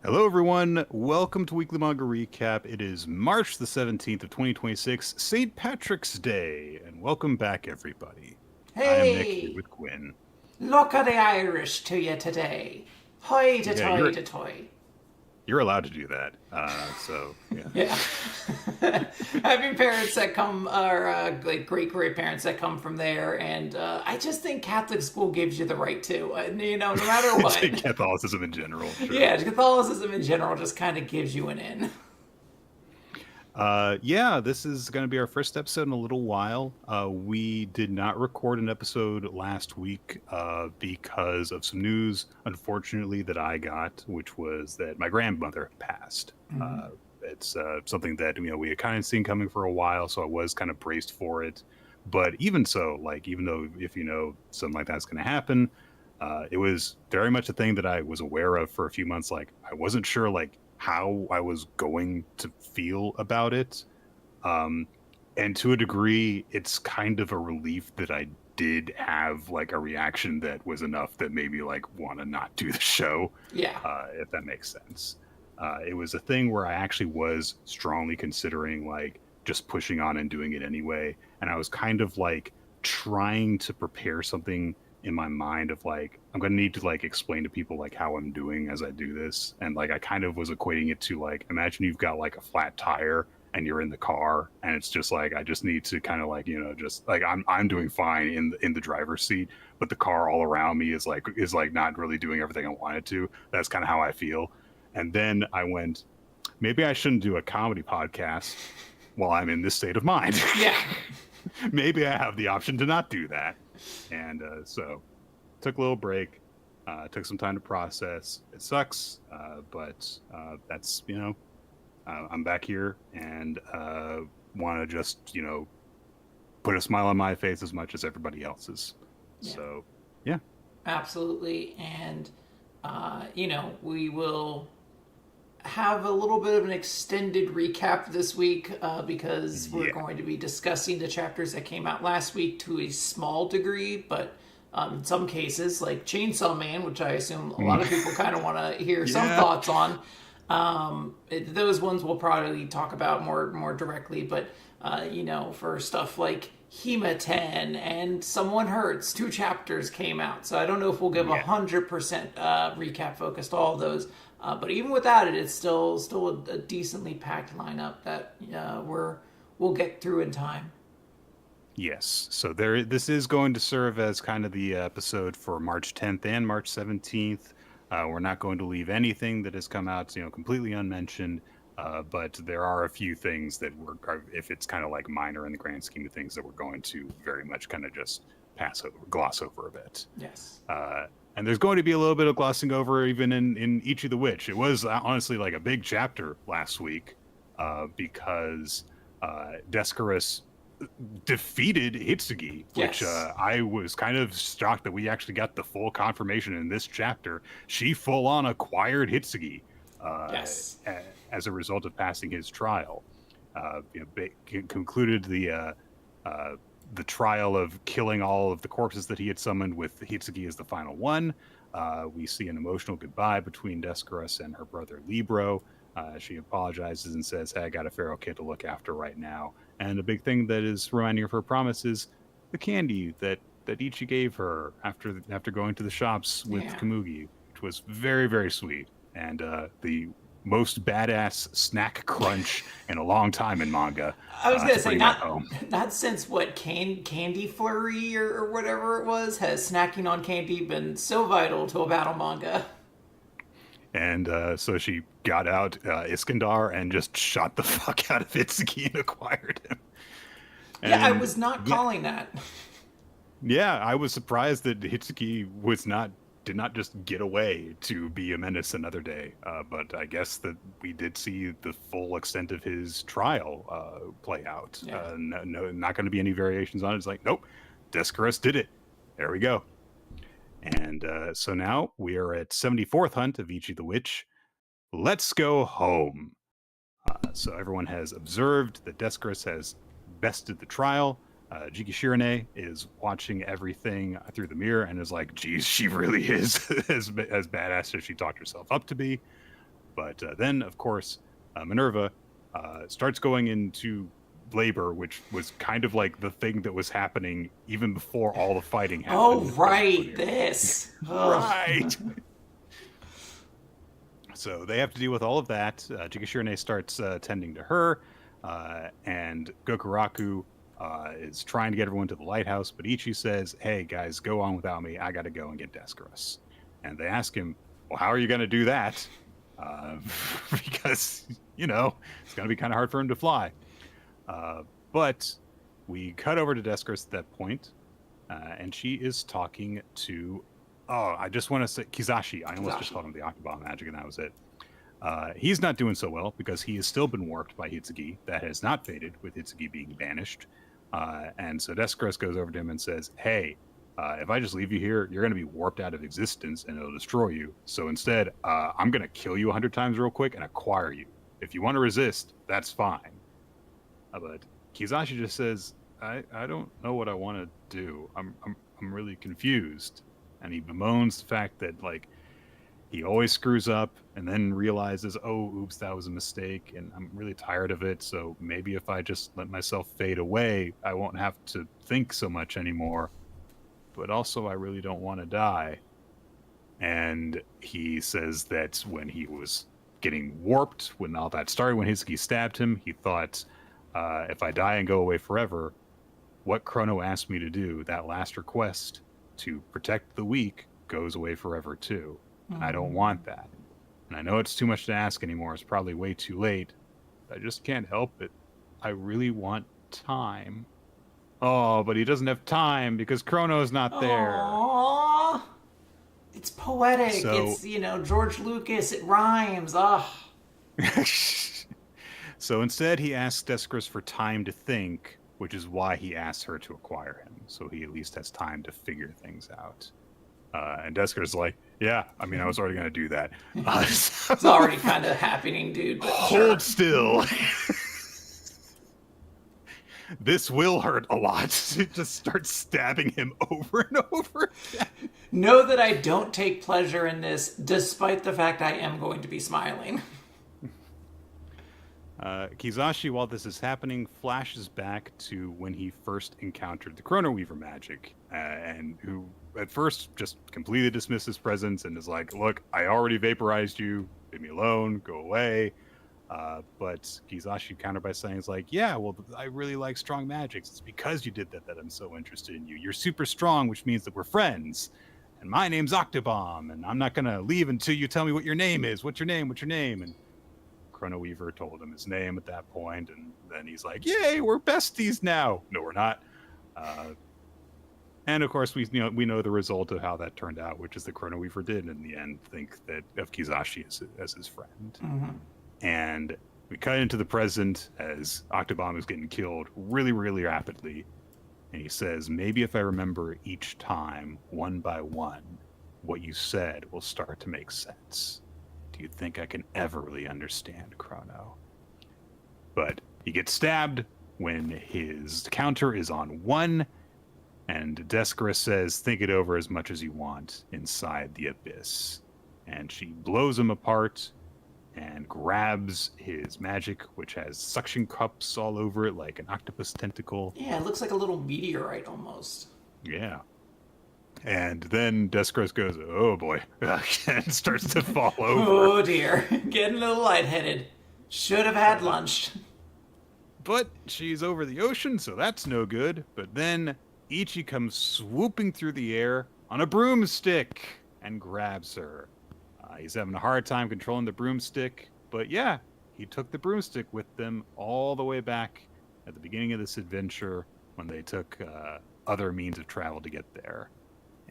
Hello, everyone. Welcome to Weekly Manga Recap. It is March the 17th of 2026, St. Patrick's Day, and welcome back, everybody. I am Nick here Hey, with Quinn. look at the Irish to you today. Hoy de Yeah, toy you're de toy. you're allowed to do that. So yeah, Yeah. Having parents that come, or like great parents that come from there, and I just think Catholic school gives you the right to, no matter what. Catholicism in general. Sure. Yeah, Catholicism in general just kind of gives you an in. Yeah, this is going to be our first episode in a little while. We did not record an episode last week because of some news, unfortunately, that I got, which was that my grandmother passed. It's something that we had kind of seen coming for a while, so I was kind of braced for it. But even so, like even though if something like that's going to happen, it was very much a thing that I was aware of for a few months. Like I wasn't sure like how I was going to feel about it. And to a degree, it's kind of a relief that I did have like a reaction that was enough that made me like want to not do the show, Yeah. if that makes sense. It was a thing where I actually was strongly considering like just pushing on and doing it anyway. And I was kind of like trying to prepare something in my mind of like I'm gonna need to like explain to people like how I'm doing as I do this, and like I kind of was equating it to like imagine you've got like a flat tire and you're in the car and it's just like I just need to kind of like just like I'm doing fine in the driver's seat, but the car all around me is like not really doing everything I want it to. That's kind of how I feel. And then I went, maybe I shouldn't do a comedy podcast while I'm in this state of mind. Yeah. Maybe I have the option to not do that. And so took a little break, took some time to process. It sucks, but that's, I'm back here and want to just, put a smile on my face as much as everybody else's. Yeah. So, yeah. Absolutely. And, we will have a little bit of an extended recap this week because we're going to be discussing the chapters that came out last week to a small degree, but in some cases, like Chainsaw Man, which I assume a lot of people kind of want to hear some thoughts on, those ones we'll probably talk about more directly. But for stuff like Hima-Ten and Someone Hertz, 2 chapters came out, so I don't know if we'll give 100% recap focused to all of those. But even without it, it's still a decently packed lineup that we'll get through in time. Yes. So this is going to serve as kind of the episode for March 10th and March 17th. We're not going to leave anything that has come out, completely unmentioned. But there are a few things that if it's kind of like minor in the grand scheme of things, that we're going to very much kind of just gloss over a bit. Yes. And there's going to be a little bit of glossing over even in Ichi the Witch. It was honestly like a big chapter last week because Descarus defeated Hitsugi, which I was kind of shocked that we actually got the full confirmation in this chapter. She full on acquired Hitsugi as a result of passing his trial. Concluded the trial of killing all of the corpses that he had summoned with Hitsugi as the final one. We see an emotional goodbye between Descarus and her brother Libro. She apologizes and says, hey, I got a feral kid to look after right now. And a big thing that is reminding her of her promise is the candy that Ichi gave her after going to the shops with Kamugi, which was very, very sweet. And the most badass snack crunch in a long time in manga. I was gonna say not since Candy Flurry or whatever it was has snacking on candy been so vital to a battle manga. And so she got out Iskandar and just shot the fuck out of Itsuki and acquired him. And, I was not calling that. Yeah, I was surprised that Hitsuki was not did not just get away to be a menace another day. But I guess that we did see the full extent of his trial play out. Yeah. No, not going to be any variations on it. It's like, nope, Descaris did it. There we go. And so now we are at 74th hunt of Ichi the Witch. Let's go home. So everyone has observed that Descaris has bested the trial. Jiki Shirane is watching everything through the mirror and is like, geez, she really is as badass as she talked herself up to be. But then, of course, Minerva starts going into labor, which was kind of like the thing that was happening even before all the fighting happened. Oh, right, this. Right. So they have to deal with all of that. Jiki Shirane starts tending to her, and Gokuraku is trying to get everyone to the lighthouse, but Ichi says, hey, guys, go on without me. I got to go and get Descaris. And they ask him, well, how are you going to do that? Because, it's going to be kind of hard for him to fly. But we cut over to Descaris at that point, and she is talking to, I just want to say Kizashi. I almost just called him the Akane magic, and that was it. He's not doing so well because he has still been warped by Hitsugi. That has not faded with Hitsugi being banished. And so Descaris goes over to him and says, hey, if I just leave you here, you're going to be warped out of existence and it'll destroy you. So instead, I'm going to kill you 100 times real quick and acquire you. If you want to resist, that's fine. But Kizashi just says, I don't know what I want to do. I'm really confused. And he bemoans the fact that, he always screws up and then realizes, oh, oops, that was a mistake, and I'm really tired of it, so maybe if I just let myself fade away, I won't have to think so much anymore. But also, I really don't want to die. And he says that when he was getting warped, when all that started, when Hitsugi stabbed him, he thought, if I die and go away forever, what Chrono asked me to do, that last request to protect the weak, goes away forever too. I don't want that. And I know it's too much to ask anymore. It's probably way too late. I just can't help it. I really want time. Oh, but he doesn't have time because Chrono's not there. Aww. It's poetic. So, it's, George Lucas. It rhymes. Ugh. So instead, he asks Descaris for time to think, which is why he asks her to acquire him. So he at least has time to figure things out. And Descaris is like, yeah, I was already going to do that. It's already kind of happening, dude. But hold still. This will hurt a lot. Just start stabbing him over and over again. Know that I don't take pleasure in this, despite the fact I am going to be smiling. Kizashi, while this is happening, flashes back to when he first encountered the Chrono Weaver magic, and who at first just completely dismissed his presence and is like, look, I already vaporized you, leave me alone, go away. But Kizashi countered by saying, yeah, well, I really like strong magics. It's because you did that I'm so interested in you. You're super strong, which means that we're friends. And my name's Octobomb, and I'm not going to leave until you tell me what your name is. What's your name? And Chrono Weaver told him his name at that point, and then he's like, yay, we're besties now. No, we're not. And of course, we know the result of how that turned out, which is the Chrono Weaver did in the end think that of Kizashi as his friend. Mm-hmm. And we cut into the present as Octobomb is getting killed really, really rapidly. And he says, maybe if I remember each time, one by one, what you said will start to make sense. Do you think I can ever really understand Chrono? But he gets stabbed when his counter is on 1, and Descaris says, think it over as much as you want inside the abyss. And she blows him apart and grabs his magic, which has suction cups all over it like an octopus tentacle. Yeah, it looks like a little meteorite almost. Yeah. And then Descaris goes, oh boy, and starts to fall over. Oh dear, getting a little lightheaded. Should have had lunch. But she's over the ocean, so that's no good. But then Ichi comes swooping through the air on a broomstick and grabs her. He's having a hard time controlling the broomstick, but yeah, he took the broomstick with them all the way back at the beginning of this adventure when they took other means of travel to get there.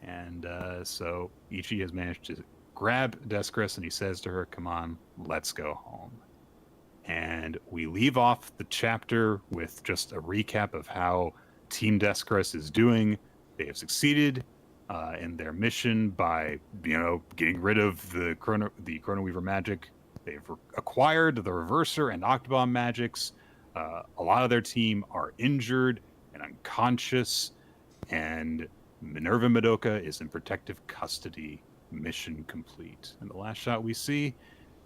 And so Ichi has managed to grab Descris, and he says to her, "Come on, let's go home." And we leave off the chapter with just a recap of how Team Descris is doing. They have succeeded in their mission by, getting rid of the Chrono Weaver magic. They've acquired the Reverser and Octobomb magics. A lot of their team are injured and unconscious, and Minerva Madoka is in protective custody. Mission complete. And the last shot we see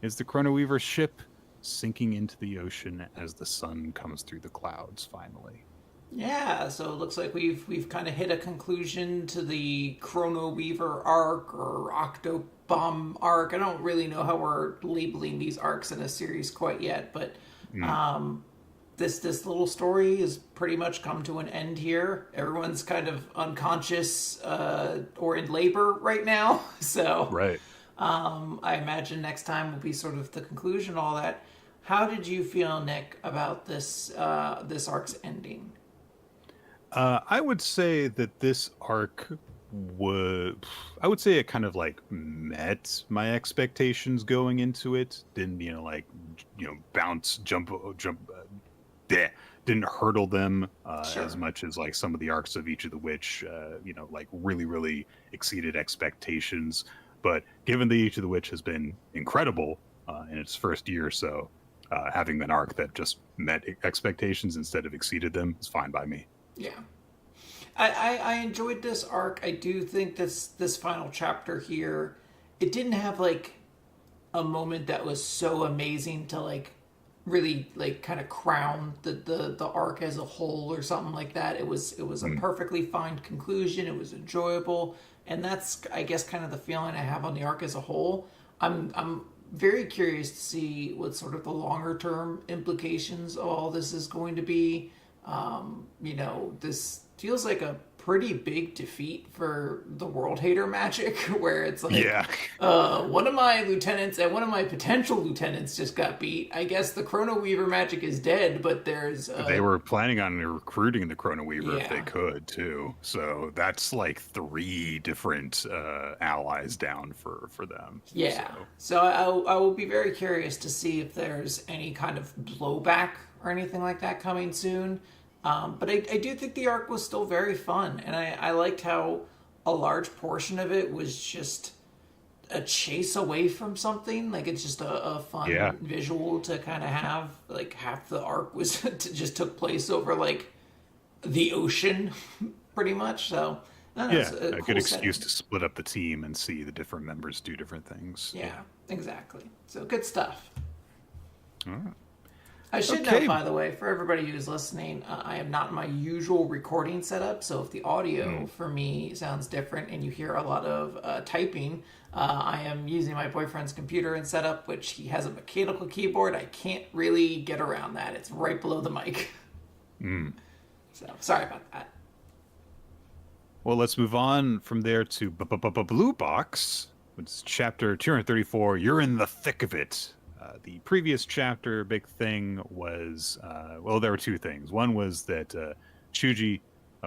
is the Chrono Weaver ship sinking into the ocean as the sun comes through the clouds finally. Yeah, so it looks like we've kind of hit a conclusion to the Chrono Weaver arc or Octobomb arc. I don't really know how we're labeling these arcs in a series quite yet, but this little story has pretty much come to an end here. Everyone's kind of unconscious or in labor right now, so Right. I imagine next time will be sort of the conclusion. All that. How did you feel, Nick, about this this arc's ending? I would say that this arc I would say it kind of like met my expectations going into it. Didn't, bounce, jump, didn't hurdle them Sure. as much as like some of the arcs of Ichi the Witch, like really, really exceeded expectations. But given that Ichi the Witch has been incredible in its first year or so, having an arc that just met expectations instead of exceeded them is fine by me. Yeah. I enjoyed this arc. I do think this final chapter here, it didn't have like a moment that was so amazing to like really like kind of crown the arc as a whole or something like that. It was a perfectly fine conclusion. It was enjoyable, and that's I guess kind of the feeling I have on the arc as a whole. I'm very curious to see what sort of the longer term implications of all this is going to be. This feels like a pretty big defeat for the World Hater Magic, where it's like, Yeah. one of my lieutenants and one of my potential lieutenants just got beat. I guess the Chrono Weaver magic is dead, but there's... They were planning on recruiting the Chrono Weaver if they Yeah. could, too. So that's like 3 different allies down for them. Yeah. So I will be very curious to see if there's any kind of blowback or anything like that coming soon. But I do think the arc was still very fun, and I liked how a large portion of it was just a chase away from something. Like it's just a fun visual to kind of have. Like half the arc was just took place over like the ocean, pretty much. So I don't know, Yeah, it's a cool good excuse setting. to split up the team and see the different members do different things. Yeah, exactly. So good stuff. All right. I should Okay. note, by the way, for everybody who's listening, I am not in my usual recording setup, so if the audio for me sounds different and you hear a lot of typing, I am using my boyfriend's computer and setup, which he has a mechanical keyboard. I can't really get around that. It's right below the mic. So, sorry about that. Well, let's move on from there to Blue Box, which is chapter 234. You're in the thick of it. The previous chapter, big thing was, there were 2 things. One was that Chuji,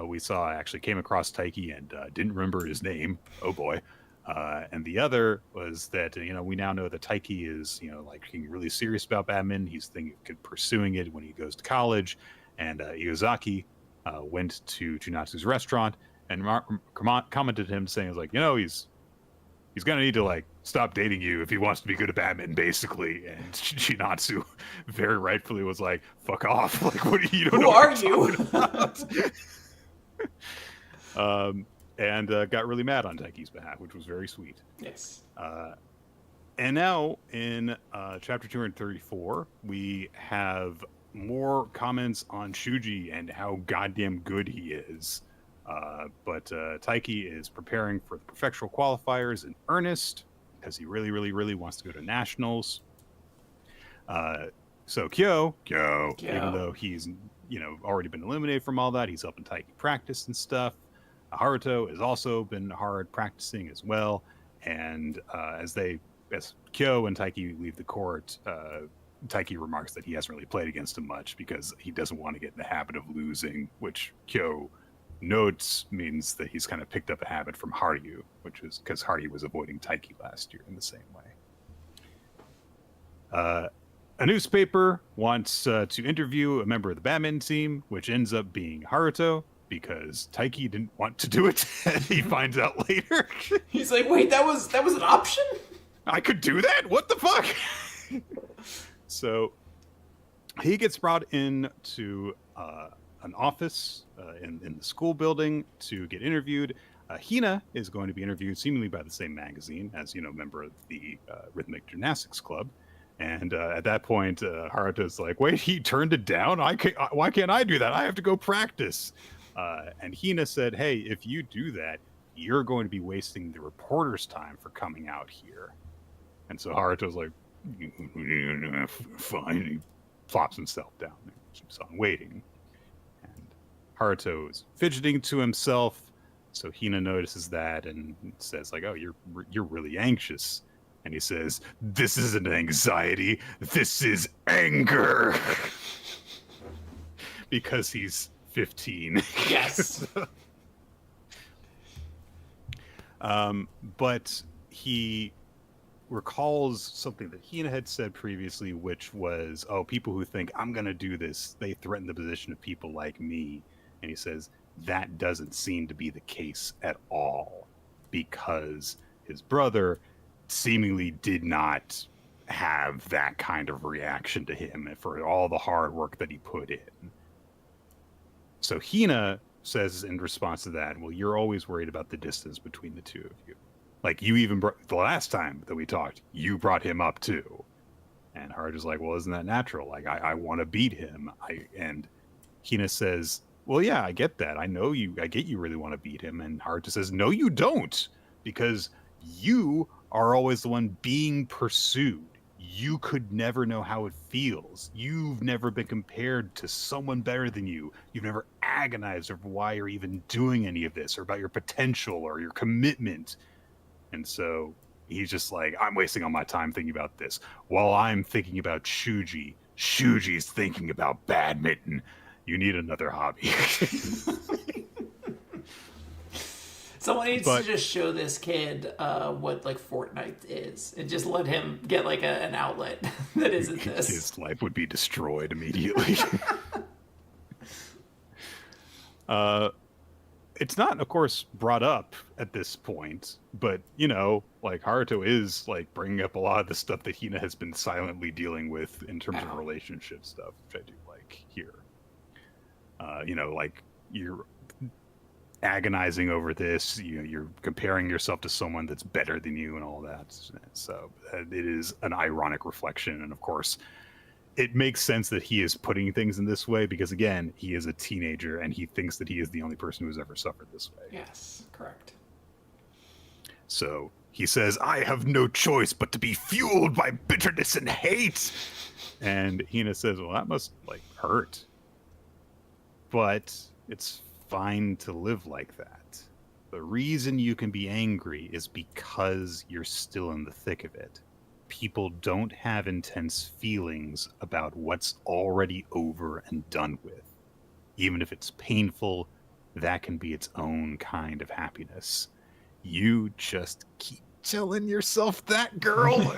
we saw, actually came across Taiki and didn't remember his name. Oh boy. And the other was that, we now know that Taiki is, like getting really serious about badminton. He's thinking of pursuing it when he goes to college. And Iozaki went to Junatsu's restaurant and commented to him saying, like, he's gonna need to like stop dating you if he wants to be good at badminton, basically. And Shinatsu very rightfully was like, "Fuck off! Like, what do you don't Who know are what you're you? talking about?" And got really mad on Taiki's behalf, which was very sweet. Yes. And now in chapter 234, we have more comments on Shuji and how goddamn good he is. But Taiki is preparing for the prefectural qualifiers in earnest because he really, really, really wants to go to nationals. So Kyo, even though he's already been eliminated from all that, he's helping Taiki practice and stuff. Haruto has also been hard practicing as well. And as Kyo and Taiki leave the court, Taiki remarks that he hasn't really played against him much because he doesn't want to get in the habit of losing, which Kyo Notes means that he's kind of picked up a habit from Haryu, which is because Haryu was avoiding Taiki last year in the same way. A newspaper wants to interview a member of the Batman team, which ends up being Haruto, because Taiki didn't want to do it, and he finds out later. He's like, wait, that was an option? I could do that? What the fuck? So he gets brought in to an office in the school building to get interviewed. Hina is going to be interviewed seemingly by the same magazine as, member of the Rhythmic Gymnastics Club. And at that point, Haruto's like, wait, he turned it down? Why can't I do that? I have to go practice. And Hina said, hey, if you do that, you're going to be wasting the reporter's time for coming out here. And so Haruto's like, fine. He flops himself down and keeps on waiting. And Haruto is fidgeting to himself. So Hina notices that and says, like, oh, you're really anxious. And he says, this isn't anxiety. This is anger. Because he's 15. Yes. But he recalls something that Hina had said previously, which was, oh, people who think I'm going to do this, they threaten the position of people like me. And he says, that doesn't seem to be the case at all, because his brother seemingly did not have that kind of reaction to him for all the hard work that he put in. So Hina says in response to that, well, you're always worried about the distance between the two of you. Like, you even the last time that we talked, you brought him up too. And Haruto's like, well, isn't that natural? Like, I want to beat him. And Hina says, well, yeah, I get that. I get you really want to beat him. And Haruto says, no, you don't. Because you are always the one being pursued. You could never know how it feels. You've never been compared to someone better than you. You've never agonized over why you're even doing any of this, or about your potential or your commitment. And so he's just like, I'm wasting all my time thinking about this while I'm thinking about Shuji. Shuji's thinking about badminton. You need another hobby. Someone needs to just show this kid what like Fortnite is, and just let him get like an outlet that isn't this. His life would be destroyed immediately. It's not, of course, brought up at this point, but like Haruto is like bringing up a lot of the stuff that Hina has been silently dealing with in terms of relationship stuff, which I do like here. Like you're agonizing over this, you're comparing yourself to someone that's better than you and all that. So it is an ironic reflection, and of course it makes sense that he is putting things in this way because, again, he is a teenager and he thinks that he is the only person who's ever suffered this way. Yes, correct. So he says, I have no choice but to be fueled by bitterness and hate. And Hina says, well, that must hurt. But it's fine to live like that. The reason you can be angry is because you're still in the thick of it. People don't have intense feelings about what's already over and done with. Even if it's painful, that can be its own kind of happiness. You just keep telling yourself that, girl.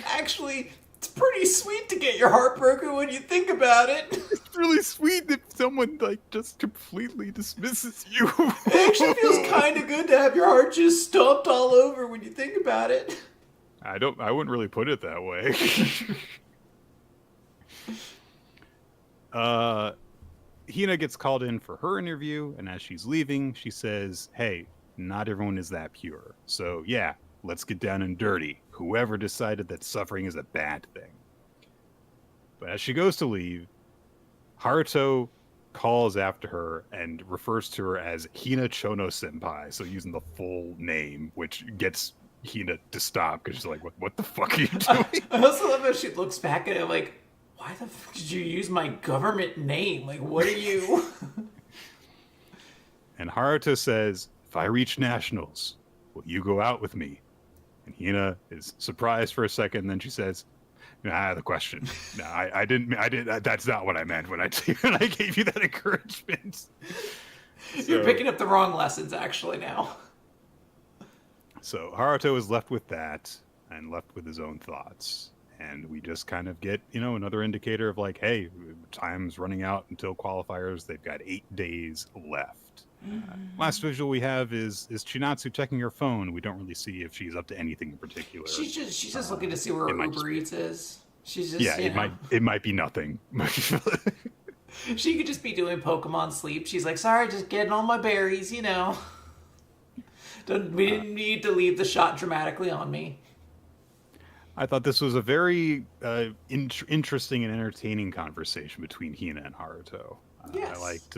Actually, it's pretty sweet to get your heart broken when you think about it. It's really sweet if someone just completely dismisses you. It actually feels kind of good to have your heart just stomped all over when you think about it. I wouldn't really put it that way. Hina gets called in for her interview, and as she's leaving, she says, hey, not everyone is that pure. So yeah, let's get down and dirty. Whoever decided that suffering is a bad thing. But as she goes to leave, Haruto calls after her and refers to her as Hina Chono Senpai, so using the full name, which gets Hina to stop because she's like, what the fuck are you doing? I also love how she looks back at it like, why the fuck did you use my government name? Like, what are you? And Haruto says, if I reach nationals, will you go out with me? And Hina is surprised for a second, and then she says, The question. No, I didn't. I did. That's not what I meant when I when I gave you that encouragement. You're picking up the wrong lessons, actually, now. So Haruto is left with that and left with his own thoughts. And we just kind of get, another indicator of like, hey, time's running out until qualifiers. They've got 8 days left. Last visual we have is Chinatsu checking her phone. We don't really see if she's up to anything in particular. She's just looking to see where her Uber Eats is. She's just it might be nothing. She could just be doing Pokemon sleep. She's like, sorry, just getting all my berries, We didn't need to leave the shot dramatically on me. I thought this was a very interesting and entertaining conversation between Hina and Haruto. Yes. I liked,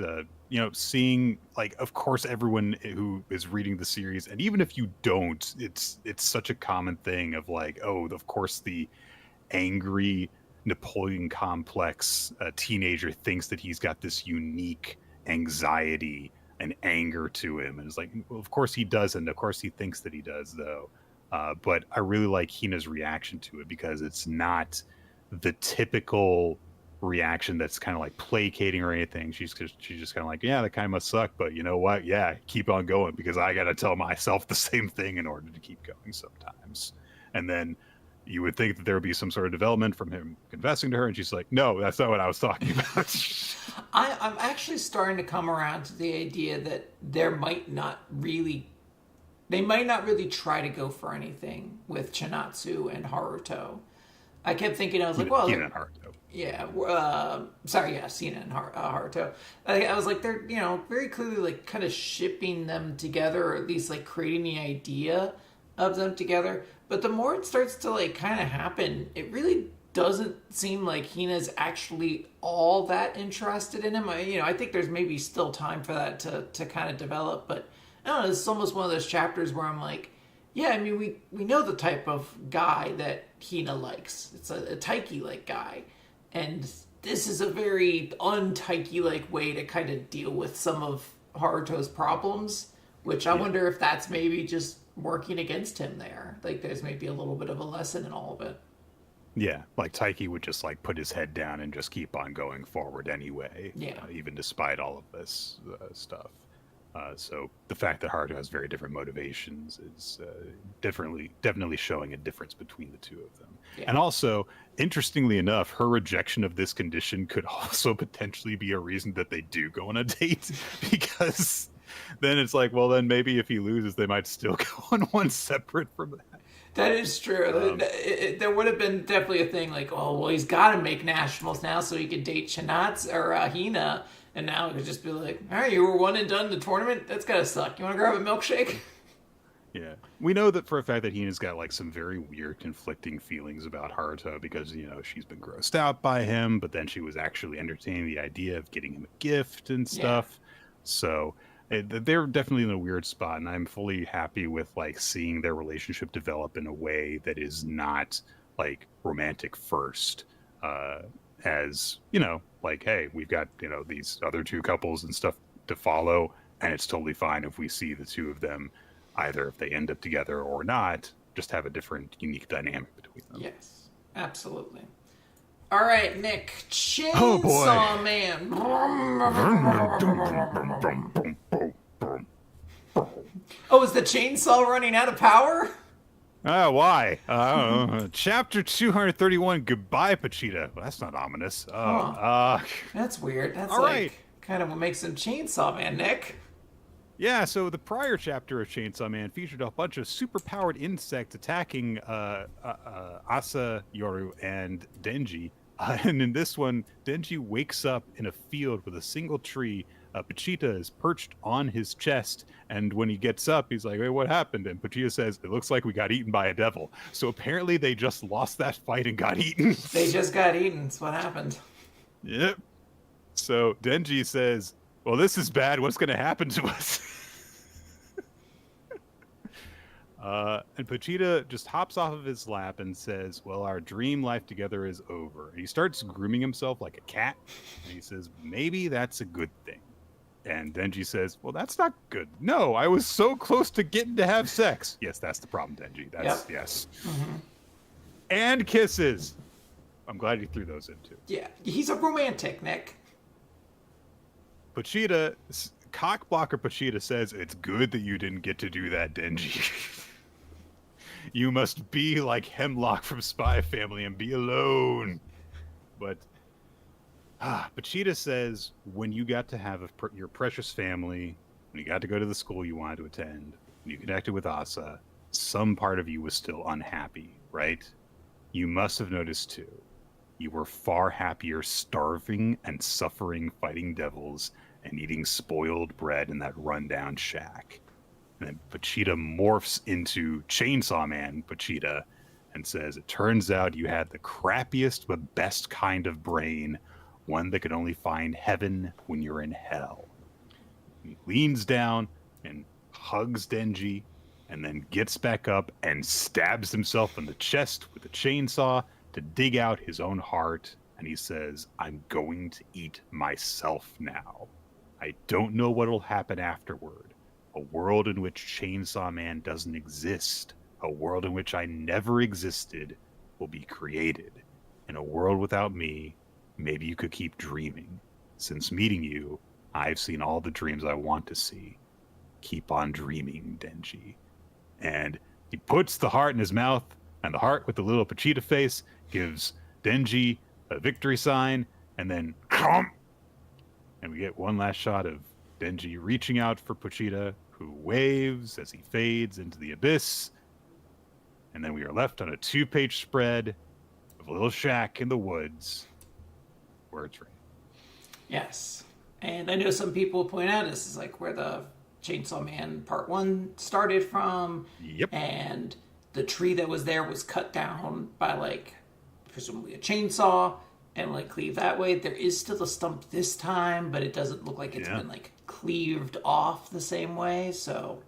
seeing, like, of course, everyone who is reading the series, and even if you don't, it's such a common thing of like, oh, of course, the angry Napoleon complex teenager thinks that he's got this unique anxiety and anger to him, and it's like, well, of course he doesn't. Of course he thinks that he does, though. But I really like Hina's reaction to it because it's not the typical reaction that's kind of like placating or anything. She's just kind of like, yeah, that kind of must suck, but you know what? Yeah, keep on going because I got to tell myself the same thing in order to keep going sometimes. And then you would think that there would be some sort of development from him confessing to her, and she's like, no, that's not what I was talking about. I'm actually starting to come around to the idea that they might not really try to go for anything with Chinatsu and Haruto. I kept thinking, I was like, well, Hina and Haruto. Yeah, Sina and Haruto. I was like, they're, very clearly like kind of shipping them together, or at least like creating the idea of them together. But the more it starts to like kind of happen, it really doesn't seem like Hina's actually all that interested in him. I think there's maybe still time for that to kind of develop, but I don't know, it's almost one of those chapters where I'm like, yeah, I mean, we know the type of guy that Hina likes. It's a Taiki-like guy. And this is a very un-Taiki-like way to kind of deal with some of Haruto's problems, which I wonder if that's maybe just working against him there. Like, there's maybe a little bit of a lesson in all of it. Yeah, like Taiki would just like put his head down and just keep on going forward anyway. Yeah. Even despite all of this stuff. So the fact that Haruto has very different motivations is definitely showing a difference between the two of them. Yeah. And also, interestingly enough, her rejection of this condition could also potentially be a reason that they do go on a date, because then it's like, well, then maybe if he loses, they might still go on one separate from that. That is true. There would have been definitely a thing like, oh, well, he's got to make nationals now so he could date Chinatsu or Hina. And now it could just be like, all right, you were one and done in the tournament? That's gotta suck. You want to grab a milkshake? Yeah. We know that for a fact that Hina's got like some very weird conflicting feelings about Haruto because, she's been grossed out by him, but then she was actually entertaining the idea of getting him a gift and stuff. Yeah. So they're definitely in a weird spot, and I'm fully happy with like seeing their relationship develop in a way that is not like romantic first. As like, hey, we've got these other two couples and stuff to follow, and it's totally fine if we see the two of them, either if they end up together or not, just have a different unique dynamic between them. Yes, absolutely. All right, Nick, Chainsaw Man. Oh, is the chainsaw running out of power? Why? I don't know. Chapter 231, Goodbye, Pachita. Well, that's not ominous. That's weird. That's all like right. Kind of what makes him Chainsaw Man, Nick. Yeah, so the prior chapter of Chainsaw Man featured a bunch of super-powered insects attacking Asa, Yoru, and Denji. And in this one, Denji wakes up in a field with a single tree. Pachita is perched on his chest, and when he gets up, he's like, hey, what happened? And Pachita says, it looks like we got eaten by a devil. So apparently they just lost that fight and got eaten. They just got eaten. That's what happened. Yep. So Denji says, well, this is bad. What's going to happen to us? And Pachita just hops off of his lap and says, well, our dream life together is over. And he starts grooming himself like a cat. And he says, maybe that's a good thing. And Denji says, well, that's not good. No, I was so close to getting to have sex. Yes, that's the problem, Denji. Yes. Mm-hmm. And kisses. I'm glad you threw those in too. Yeah, he's a romantic, Nick. Pochita, cockblocker Pochita says it's good that you didn't get to do that, Denji. You must be like Hemlock from Spy Family and be alone. But Pochita says when you got to have your precious family, when you got to go to the school you wanted to attend, when you connected with Asa, some part of you was still unhappy, right? You must have noticed too. You were far happier starving and suffering fighting devils and eating spoiled bread in that rundown shack. And then Pochita morphs into Chainsaw Man Pochita and says, it turns out you had the crappiest but best kind of brain, one that could only find heaven when you're in hell. He leans down and hugs Denji and then gets back up and stabs himself in the chest with a chainsaw to dig out his own heart. And he says, I'm going to eat myself now. I don't know what'll happen afterward. A world in which Chainsaw Man doesn't exist. A world in which I never existed will be created. In a world without me, maybe you could keep dreaming. Since meeting you, I've seen all the dreams I want to see. Keep on dreaming, Denji. And he puts the heart in his mouth, and the heart with the little Pochita face gives Denji a victory sign, and then come. And we get one last shot of Denji reaching out for Pochita, who waves as he fades into the abyss. And then we are left on a 2-page spread of a little shack in the woods where it's raining. Yes. And I know some people point out this is like where the Chainsaw Man Part 1 started from. Yep. And the tree that was there was cut down by, like, presumably a chainsaw and, like, cleaved that way. There is still a stump this time, but it doesn't look like it's been, like, cleaved off the same way, so...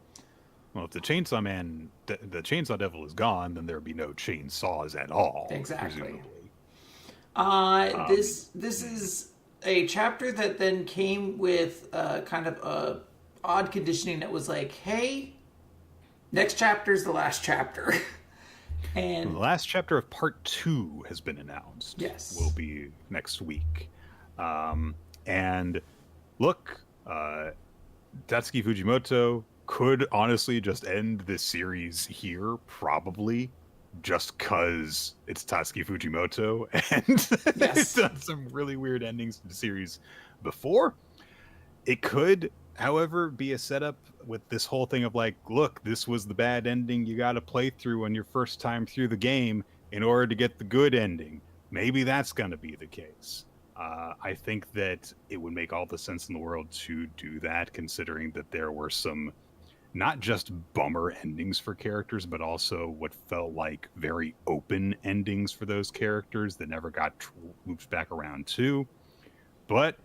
Well, if the Chainsaw Man, the Chainsaw Devil is gone, then there would be no chainsaws at all. Exactly. Presumably. This is a chapter that then came with kind of a odd conditioning that was like, hey, next chapter's the last chapter. And the last chapter of Part 2 has been announced. Yes. Will be next week. And look, Tatsuki Fujimoto could honestly just end this series here, probably, just because it's Tatsuki Fujimoto, and Yes. He's done some really weird endings to the series before. It could, however, be a setup with this whole thing of like, look, this was the bad ending you got to play through on your first time through the game in order to get the good ending. Maybe that's going to be the case. I think that it would make all the sense in the world to do that, considering that there were some not just bummer endings for characters, but also what felt like very open endings for those characters that never got looped back around to. But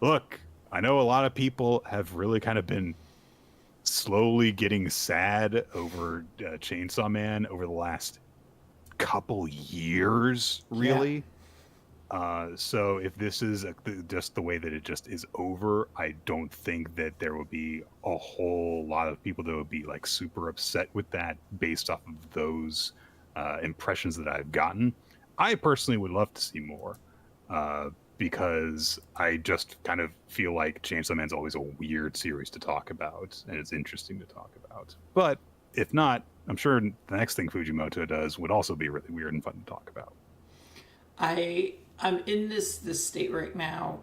look, I know a lot of people have really kind of been slowly getting sad over Chainsaw Man over the last couple years, really. Yeah. So if this is just the way that it just is over, I don't think that there will be a whole lot of people that would be like super upset with that based off of those impressions that I've gotten. I personally would love to see more because I just kind of feel like Chainsaw Man's always a weird series to talk about, and it's interesting to talk about. But if not, I'm sure the next thing Fujimoto does would also be really weird and fun to talk about. I'm in this state right now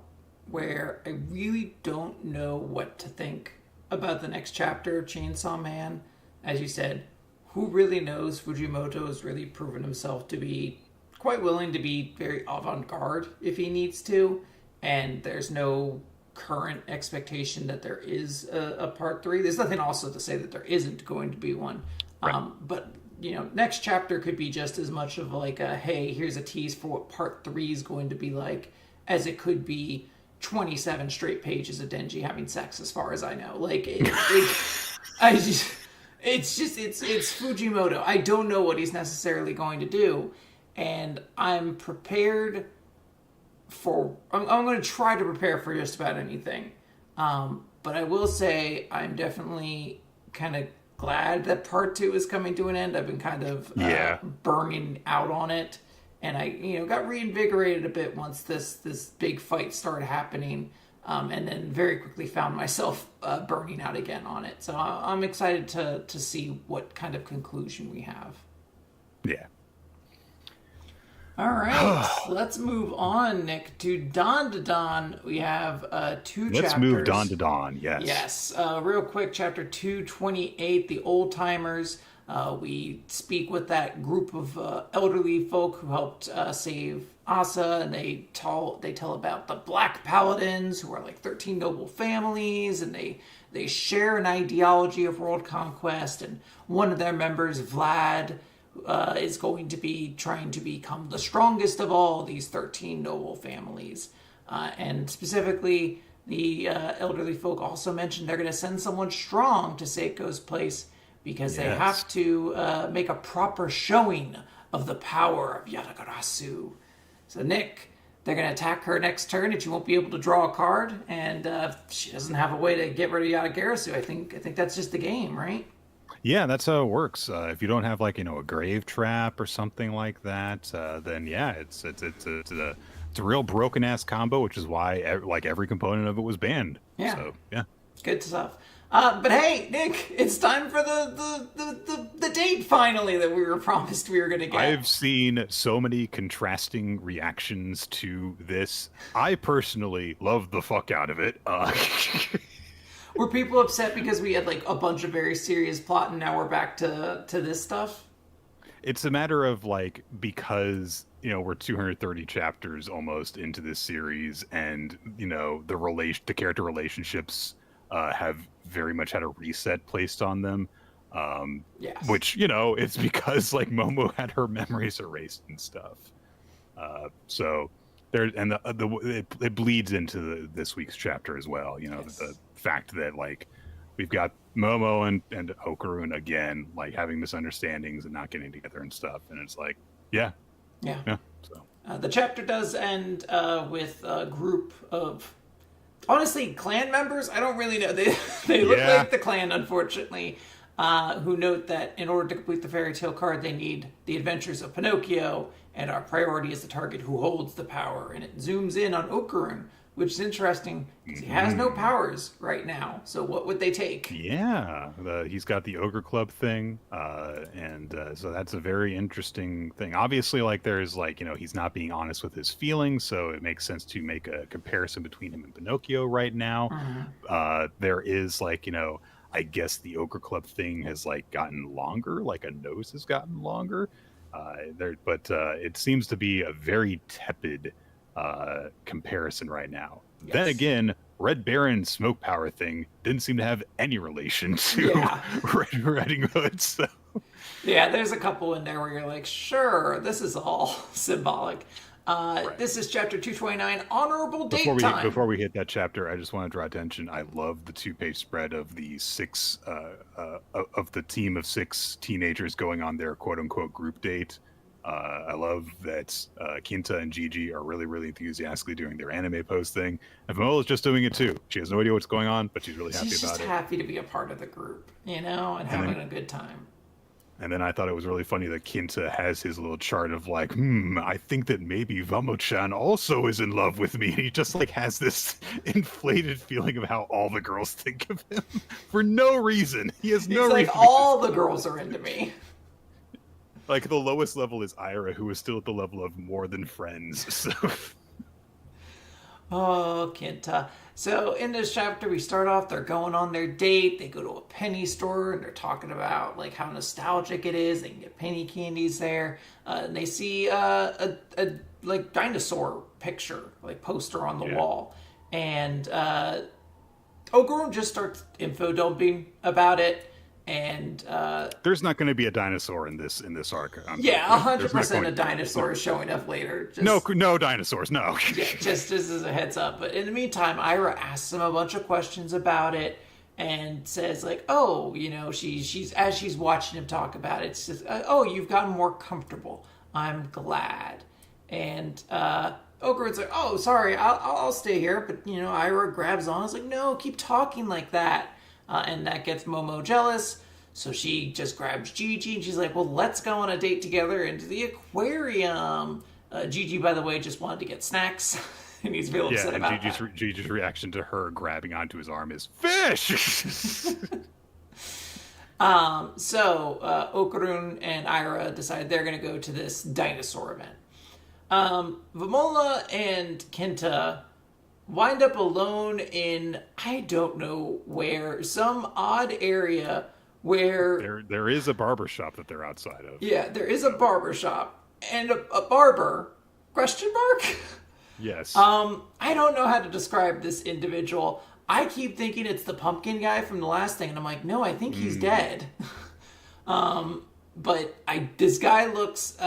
where I really don't know what to think about the next chapter of Chainsaw Man. As you said, who really knows? Fujimoto has really proven himself to be quite willing to be very avant-garde if he needs to, and there's no current expectation that there is a part 3. There's nothing also to say that there isn't going to be one. Right. But you know, next chapter could be just as much of like a, hey, here's a tease for what part 3 is going to be like, as it could be 27 straight pages of Denji having sex, as far as I know. Like, it's Fujimoto. I don't know what he's necessarily going to do, and I'm prepared for, I'm going to try to prepare for just about anything. But I will say I'm definitely kind of glad that part 2 is coming to an end. I've been kind of burning out on it, and I got reinvigorated a bit once this big fight started happening, and then very quickly found myself burning out again on it. So I'm excited to see what kind of conclusion we have. Yeah. All right, let's move on, Nick, to Dandadan. We have two chapters. Let's move Dandadan, yes. Yes, real quick, chapter 228, the old timers. We speak with that group of elderly folk who helped save Asa, and they tell about the Black Paladins, who are like 13 noble families, and they share an ideology of world conquest, and one of their members, Vlad, is going to be trying to become the strongest of all these 13 noble families. And specifically, the elderly folk also mentioned they're going to send someone strong to Seiko's place because they have to make a proper showing of the power of Yatagarasu. So, Nick, they're going to attack her next turn, and she won't be able to draw a card, and she doesn't have a way to get rid of Yatagarasu. I think that's just the game, right? Yeah, that's how it works. If you don't have like a grave trap or something like that, then yeah, it's a real broken ass combo, which is why every component of it was banned. Yeah. So yeah, good stuff. But hey, Nick, it's time for the date finally that we were promised we were going to get. I've seen so many contrasting reactions to this. I personally love the fuck out of it. Were people upset because we had like a bunch of very serious plot and now we're back to this stuff? It's a matter of like, because we're 230 chapters almost into this series, and the character relationships have very much had a reset placed on them. Yes. Which it's because like Momo had her memories erased and stuff. So there, and it bleeds into this week's chapter as well. Yes. The fact that like we've got Momo and Okarun again, like having misunderstandings and not getting together and stuff, and it's like, yeah. So the chapter does end with a group of, honestly, clan members. I don't really know. They look like the clan, unfortunately. Who note that in order to complete the fairy tale card, they need the adventures of Pinocchio, and our priority is the target who holds the power. And it zooms in on Okarun, which is interesting because he has no powers right now. So what would they take? Yeah, he's got the Ogre Club thing, and so that's a very interesting thing. Obviously, like there's like he's not being honest with his feelings, so it makes sense to make a comparison between him and Pinocchio right now. Mm-hmm. There is like I guess the Ogre Club thing has like gotten longer, like a nose has gotten longer. But it seems to be a very tepid comparison right now. Yes. Then again, Red Baron smoke power thing didn't seem to have any relation to Red Riding Hood. So yeah, there's a couple in there where you're like, sure, this is all symbolic. Right. This is chapter 229, honorable date time. Before we hit that chapter, I just want to draw attention. I love the 2-page spread of the of the team of 6 teenagers going on their quote unquote group date. I love that Kinta and Gigi are really, really enthusiastically doing their anime post thing. And Famola's just doing it too. She has no idea what's going on, but she's really happy about it. She's just happy to be a part of the group, and having a good time. And then I thought it was really funny that Kinta has his little chart of like, I think that maybe Vamo-chan also is in love with me. And he just like has this inflated feeling of how all the girls think of him for no reason. He has no reason. He's like, all the girls are into me. Like the lowest level is Ira, who is still at the level of more than friends. So. Oh, Kinta. So in this chapter, we start off, they're going on their date. They go to a penny store and they're talking about like how nostalgic it is. They can get penny candies there. And they see a like dinosaur picture, like poster on the wall. And Okarun just starts info dumping about it. And there's not going to be a dinosaur in this arc. 100% a dinosaur is showing up later. No dinosaurs. No. just as a heads up. But in the meantime, Ira asks him a bunch of questions about it and says like, "Oh, she's as she's watching him talk about it, says, oh, you've gotten more comfortable. I'm glad." And Okarun's like, "Oh, sorry, I'll stay here." But Ira grabs on. It's like, "No, keep talking like that." And that gets Momo jealous, so she just grabs Gigi and she's like, "Well, let's go on a date together into the aquarium." Gigi, by the way, just wanted to get snacks, and he's real Yeah, upset and about that. Gigi's reaction to her grabbing onto his arm is fish. Okarun and Ira decide they're going to go to this dinosaur event. Vamola and Kenta wind up alone in, I don't know where, some odd area where... There is a barber shop that they're outside of. Yeah, there is a barber shop and a barber, question mark? Yes. I don't know how to describe this individual. I keep thinking it's the pumpkin guy from the last thing, and I'm like, no, I think he's dead. But this guy looks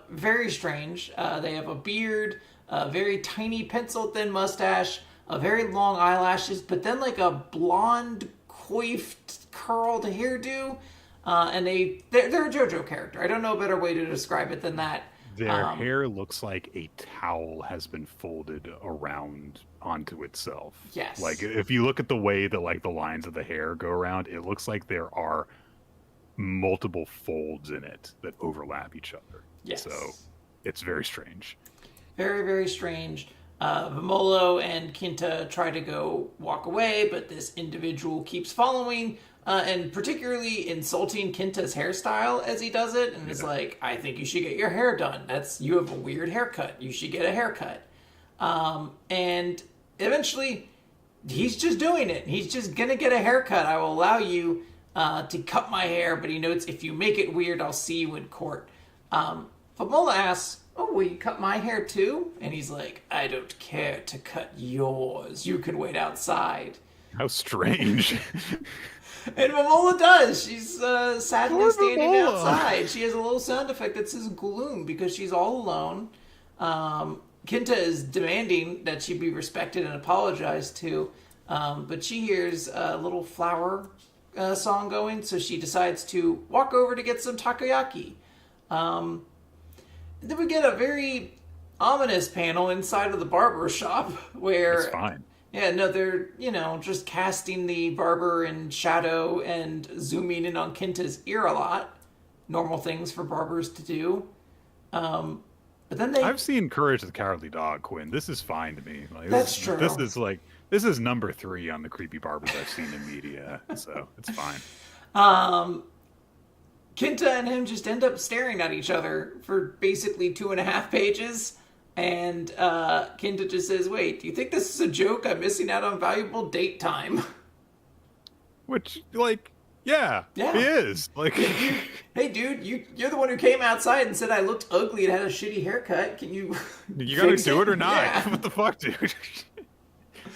very strange. They have a beard, a very tiny pencil-thin mustache, a very long eyelashes, but then like a blonde, coiffed, curled hairdo. And they're a JoJo character. I don't know a better way to describe it than that. Their hair looks like a towel has been folded around onto itself. Yes. Like if you look at the way that like the lines of the hair go around, it looks like there are multiple folds in it that overlap each other. Yes. So it's very strange. Very, very strange. Vimolo and Kinta try to go walk away, but this individual keeps following, and particularly insulting Kinta's hairstyle as he does it, and is like, I think you should get your hair done. You have a weird haircut. You should get a haircut. And eventually, he's just doing it. He's just gonna get a haircut. I will allow you to cut my hair, but he notes, if you make it weird, I'll see you in court. Famola asks, oh, will you cut my hair too? And he's like, I don't care to cut yours. You can wait outside. How strange. And Momola does. She's sadly Poor standing Momola. outside. She has a little sound effect that says gloom because she's all alone. Kinta is demanding that she be respected and apologized to, but she hears a little flower song going, so she decides to walk over to get some takoyaki. Then we get a very ominous panel inside of the barber shop where... It's fine. Yeah, no, they're, just casting the barber in shadow and zooming in on Kinta's ear a lot. Normal things for barbers to do. But then I've seen Courage the Cowardly Dog, Quinn. This is fine to me. Like, That's true. This is number 3 on the creepy barbers I've seen in media, so it's fine. Kinta and him just end up staring at each other for basically 2.5 pages. And Kinta just says, wait, do you think this is a joke? I'm missing out on valuable date time. Which, yeah, Yeah. he is. Hey, dude, you're the one who came outside and said I looked ugly and had a shitty haircut. Can you you gotta fix do it or not? Yeah. What the fuck, dude?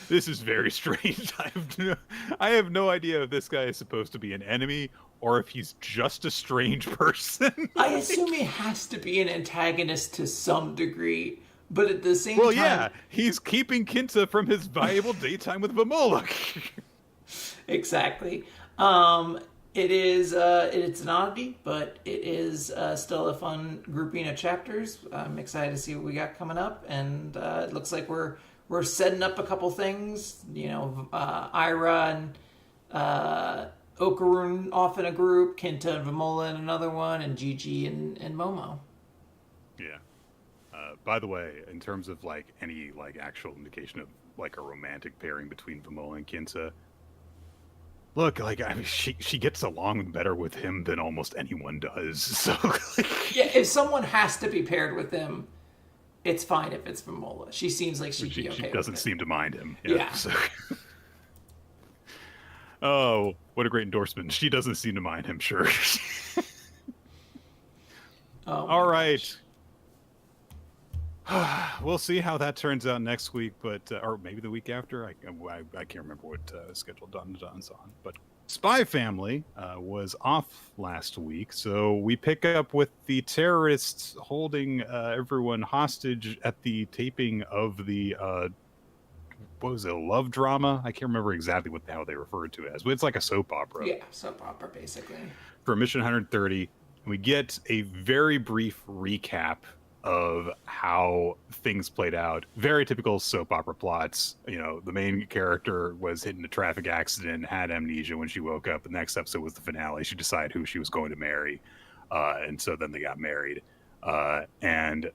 This is very strange. I have no idea if this guy is supposed to be an enemy or if he's just a strange person. I assume he has to be an antagonist to some degree, but at the same Well, time... yeah, he's keeping Kinta from his valuable daytime with Vimola. Exactly. It's an oddity, but it is still a fun grouping of chapters. I'm excited to see what we got coming up, and it looks like we're setting up a couple things. Ira and Okarun off in a group, Kinta and Vimola in another one, and Gigi and Momo. Yeah. By the way, in terms of any actual indication of a romantic pairing between Vimola and Kinta, look, she gets along better with him than almost anyone does. So yeah, if someone has to be paired with him, it's fine if it's Vimola. She seems like she'd be okay. She doesn't seem to mind him. Yeah. So. Oh, what a great endorsement. She doesn't seem to mind him, sure. All right. We'll see how that turns out next week, but or maybe the week after. I can't remember what schedule Dandadan's on. But Spy Family was off last week, so we pick up with the terrorists holding everyone hostage at the taping of the what was it, a love drama? I can't remember exactly what the hell they referred to it as, but it's like a soap opera. Yeah, soap opera basically. For Mission 130, we get a very brief recap of how things played out. Very typical soap opera plots. The main character was hit in a traffic accident, had amnesia when she woke up. The next episode was the finale. She decided who she was going to marry. And so then they got married. And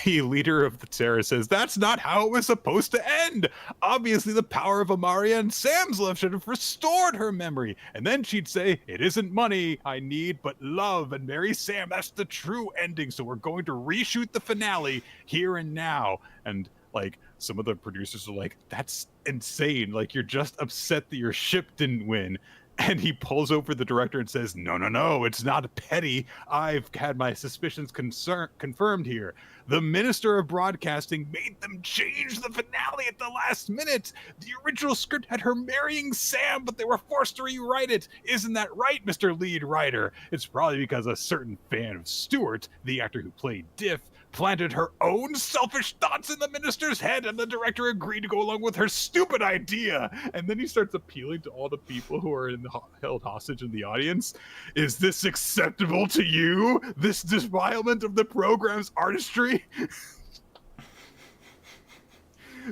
the leader of the terror says, "That's not how it was supposed to end. Obviously, the power of Amaria and Sam's love should have restored her memory." And then she'd say, "It isn't money I need, but love, and marry Sam. That's the true ending. So we're going to reshoot the finale here and now." And like some of the producers are like, "That's insane. Like, you're just upset that your ship didn't win." And he pulls over the director and says, "No, no, no, it's not petty. I've had my suspicions confirmed here. The Minister of Broadcasting made them change the finale at the last minute. The original script had her marrying Sam, but they were forced to rewrite it. Isn't that right, Mr. Lead Writer? It's probably because a certain fan of Stewart, the actor who played Diff, planted her own selfish thoughts in the minister's head, and the director agreed to go along with her stupid idea." And then he starts appealing to all the people who are held hostage in the audience. "Is this acceptable to you? This defilement of the program's artistry?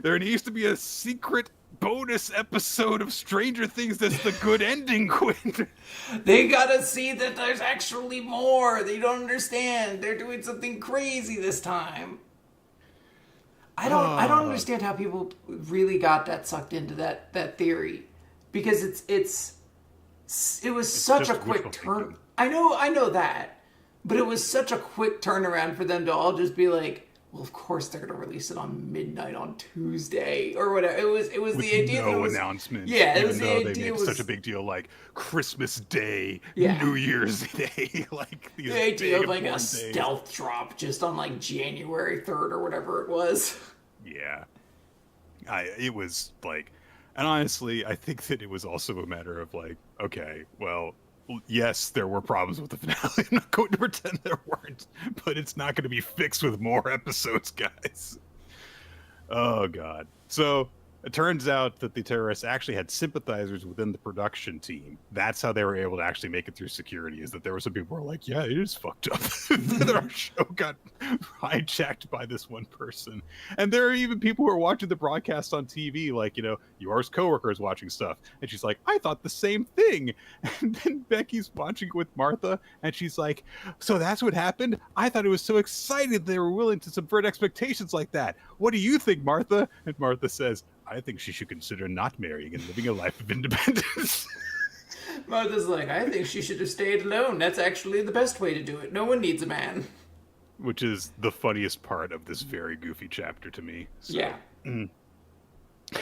There needs to be a secret bonus episode of Stranger Things that's the good ending, Quinn." They gotta see that there's actually more. They don't understand. They're doing something crazy this time. I don't understand how people really got that sucked into that theory, because it was such a quick turn. I know that, but it was such a quick turnaround for them to all just be like, "Well, of course they're gonna release it on midnight on Tuesday or whatever." It was With the idea. No that it was, announcement. Yeah, it even was the though idea. they made Was such a big deal, like Christmas Day, Yeah. New Year's Day, like the idea of like a important days. stealth drop just on like January 3rd or whatever it was. Yeah, it was like, and honestly, I think that it was also a matter of like, okay, well, yes, there were problems with the finale. I'm not going to pretend there weren't, but it's not going to be fixed with more episodes, guys. Oh God. So it turns out that the terrorists actually had sympathizers within the production team. That's how they were able to actually make it through security, is that there were some people who were like, "Yeah, it is fucked up that our show got hijacked by this one person." And there are even people who are watching the broadcast on TV, like, yours coworker is watching stuff, and she's like, "I thought the same thing." And then Becky's watching it with Martha, and she's like, "So that's what happened? I thought it was so exciting they were willing to subvert expectations like that. What do you think, Martha?" And Martha says, "I think she should consider not marrying and living a life of independence." Martha's like, "I think she should have stayed alone. That's actually the best way to do it. No one needs a man." Which is the funniest part of this very goofy chapter to me. So. Yeah.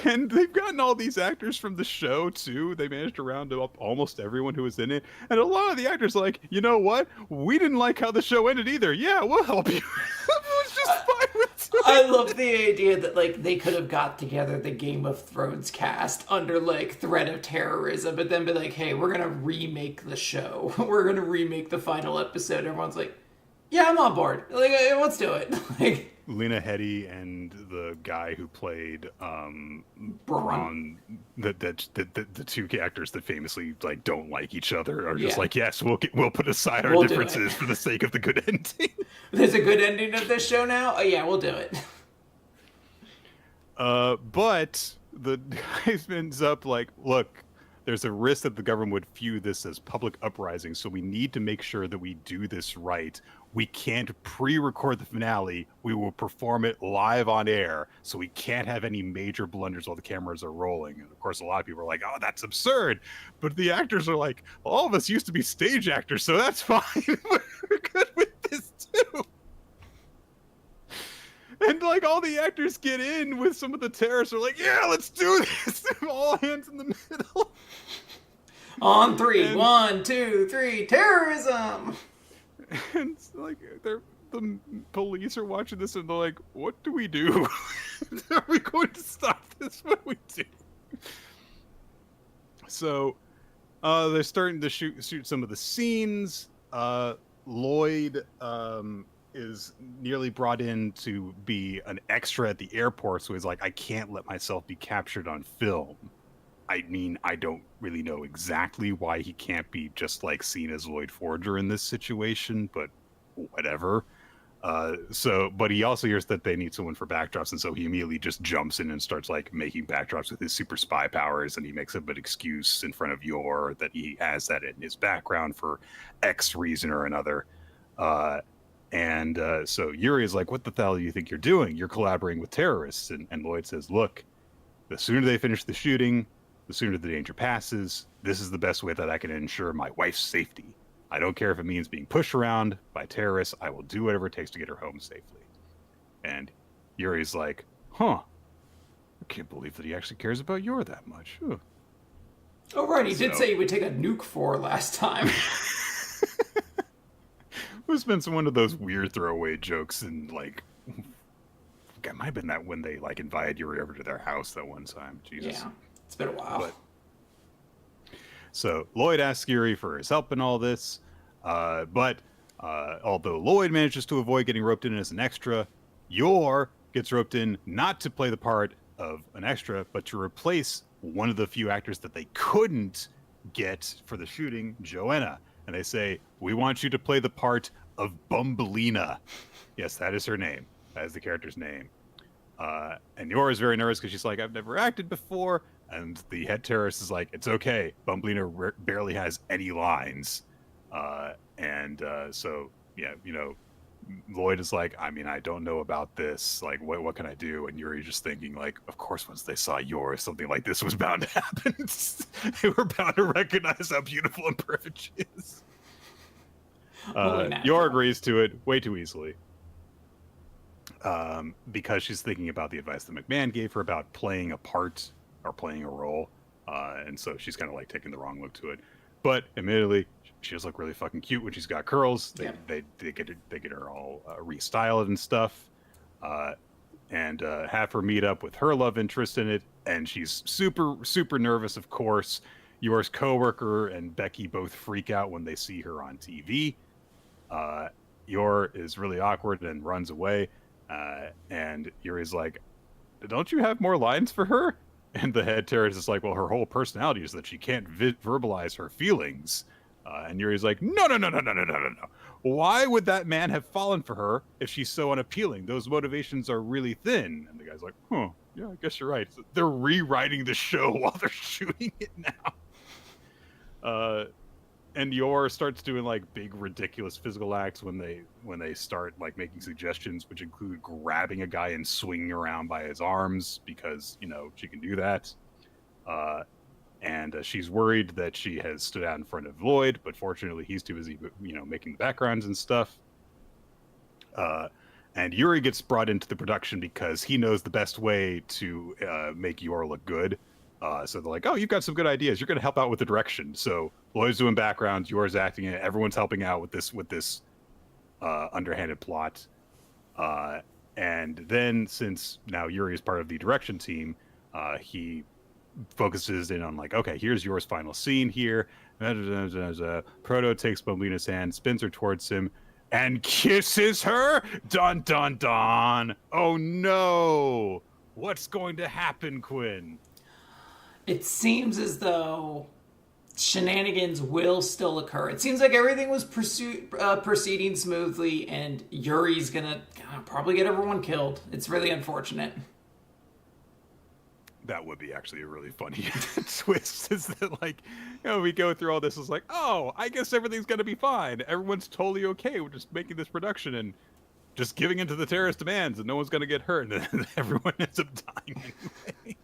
And they've gotten all these actors from the show, too. They managed to round up almost everyone who was in it. And a lot of the actors are like, "You know what? We didn't like how the show ended either. Yeah, we'll help you." It was just fine with doing I love the idea that like they could have got together the Game of Thrones cast under like threat of terrorism, but then be like, "Hey, we're gonna remake the show. We're gonna remake the final episode." Everyone's like, "Yeah, I'm on board. Like, let's do it." Like Lena Headey and the guy who played Braun. the two actors that famously like don't like each other are just Yeah. like, "Yes, we'll put aside our We'll do differences it." for the sake of the good ending." There's a good ending of this show now. Oh yeah, we'll do it. But the guy ends up like, "Look, there's a risk that the government would view this as public uprising, so we need to make sure that we do this right. We can't pre-record the finale. We will perform it live on air, so we can't have any major blunders while the cameras are rolling." And of course, a lot of people are like, "Oh, that's absurd." But the actors are like, "All of us used to be stage actors, so that's fine. We're good with this too." And like all the actors get in with some of the terrorists are like, "Yeah, let's do this." All hands in the middle. On three, and 1, 2, 3, terrorism. And like the police are watching this and they're like, "What do we do? Are we going to stop this? What do we do?" So they're starting to shoot some of the scenes. Lloyd is nearly brought in to be an extra at the airport, so he's like, "I can't let myself be captured on film." I mean, I don't really know exactly why he can't be just like seen as Lloyd Forger in this situation, but whatever. But he also hears that they need someone for backdrops, and so he immediately just jumps in and starts like making backdrops with his super spy powers, and he makes up an excuse in front of Yor that he has that in his background for X reason or another. And so Yuri is like, what the hell do you think you're doing? You're collaborating with terrorists. And Lloyd says, look, the sooner they finish the shooting, the sooner the danger passes. This is the best way that I can ensure my wife's safety. I don't care if it means being pushed around by terrorists. I will do whatever it takes to get her home safely. And Yuri's like, huh, I can't believe that he actually cares about Yor that much. Huh. Oh, right. He did say he would take a nuke for her last time. It's been one of those weird throwaway jokes, and like, it might have been that when they like invited Yuri over to their house that one time. Jesus. Yeah, it's been a while. So Lloyd asks Yuri for his help in all this, but although Lloyd manages to avoid getting roped in as an extra, Yor gets roped in not to play the part of an extra, but to replace one of the few actors that they couldn't get for the shooting, Joanna. And they say, we want you to play the part of Bumbelina. Yes, that is her name. That is the character's name. And Yor is very nervous because she's like, I've never acted before. And the head terrorist is like, it's okay. Bumbelina barely has any lines. So, yeah, you know, Lloyd is like, I mean, I don't know about this. Like, what can I do? And Yuri just thinking, like, of course, once they saw Yor, something like this was bound to happen. They were bound to recognize how beautiful and perfect she is. Yor agrees to it way too easily. Because she's thinking about the advice that McMahon gave her about playing a part or playing a role. And so she's kind of like taking the wrong look to it. But admittedly, she does look really fucking cute when she's got curls. They get her all restyled and stuff, and have her meet up with her love interest in it. And she's super nervous. Of course, Yor's coworker and Becky both freak out when they see her on TV. Yor is really awkward and runs away. And Yuri's like, "Don't you have more lines for her?" And the head terrorist is like, well, her whole personality is that she can't verbalize her feelings. And Yuri's like, no. Why would that man have fallen for her if she's so unappealing? Those motivations are really thin. And the guy's like, yeah, I guess you're right. They're rewriting the show while they're shooting it now. And Yor starts doing like big ridiculous physical acts when they start like making suggestions, which include grabbing a guy and swinging around by his arms because, you know, she can do that. And she's worried that she has stood out in front of Lloyd, but fortunately he's too busy, you know, making the backgrounds and stuff. And Yuri gets brought into the production because he knows the best way to make Yor look good. So they're like, oh, you've got some good ideas. You're going to help out with the direction. So Lloyd's doing backgrounds, Yor's acting it. Everyone's helping out with this underhanded plot. And then since now Yuri is part of the direction team, he focuses in on like, okay, here's Yor's final scene here. Proto takes Bumbelina's hand, spins her towards him, and kisses her. Dun dun dun. Oh no! What's going to happen, Quinn? It seems as though shenanigans will still occur. It seems like everything was proceeding smoothly, and Yuri's gonna probably get everyone killed. It's really unfortunate. That would be actually a really funny twist. Is that like, you know, we go through all this, it's like, oh, I guess everything's gonna be fine. Everyone's totally okay with just making this production and just giving into the terrorist demands, and no one's gonna get hurt, and then everyone ends up dying anyway.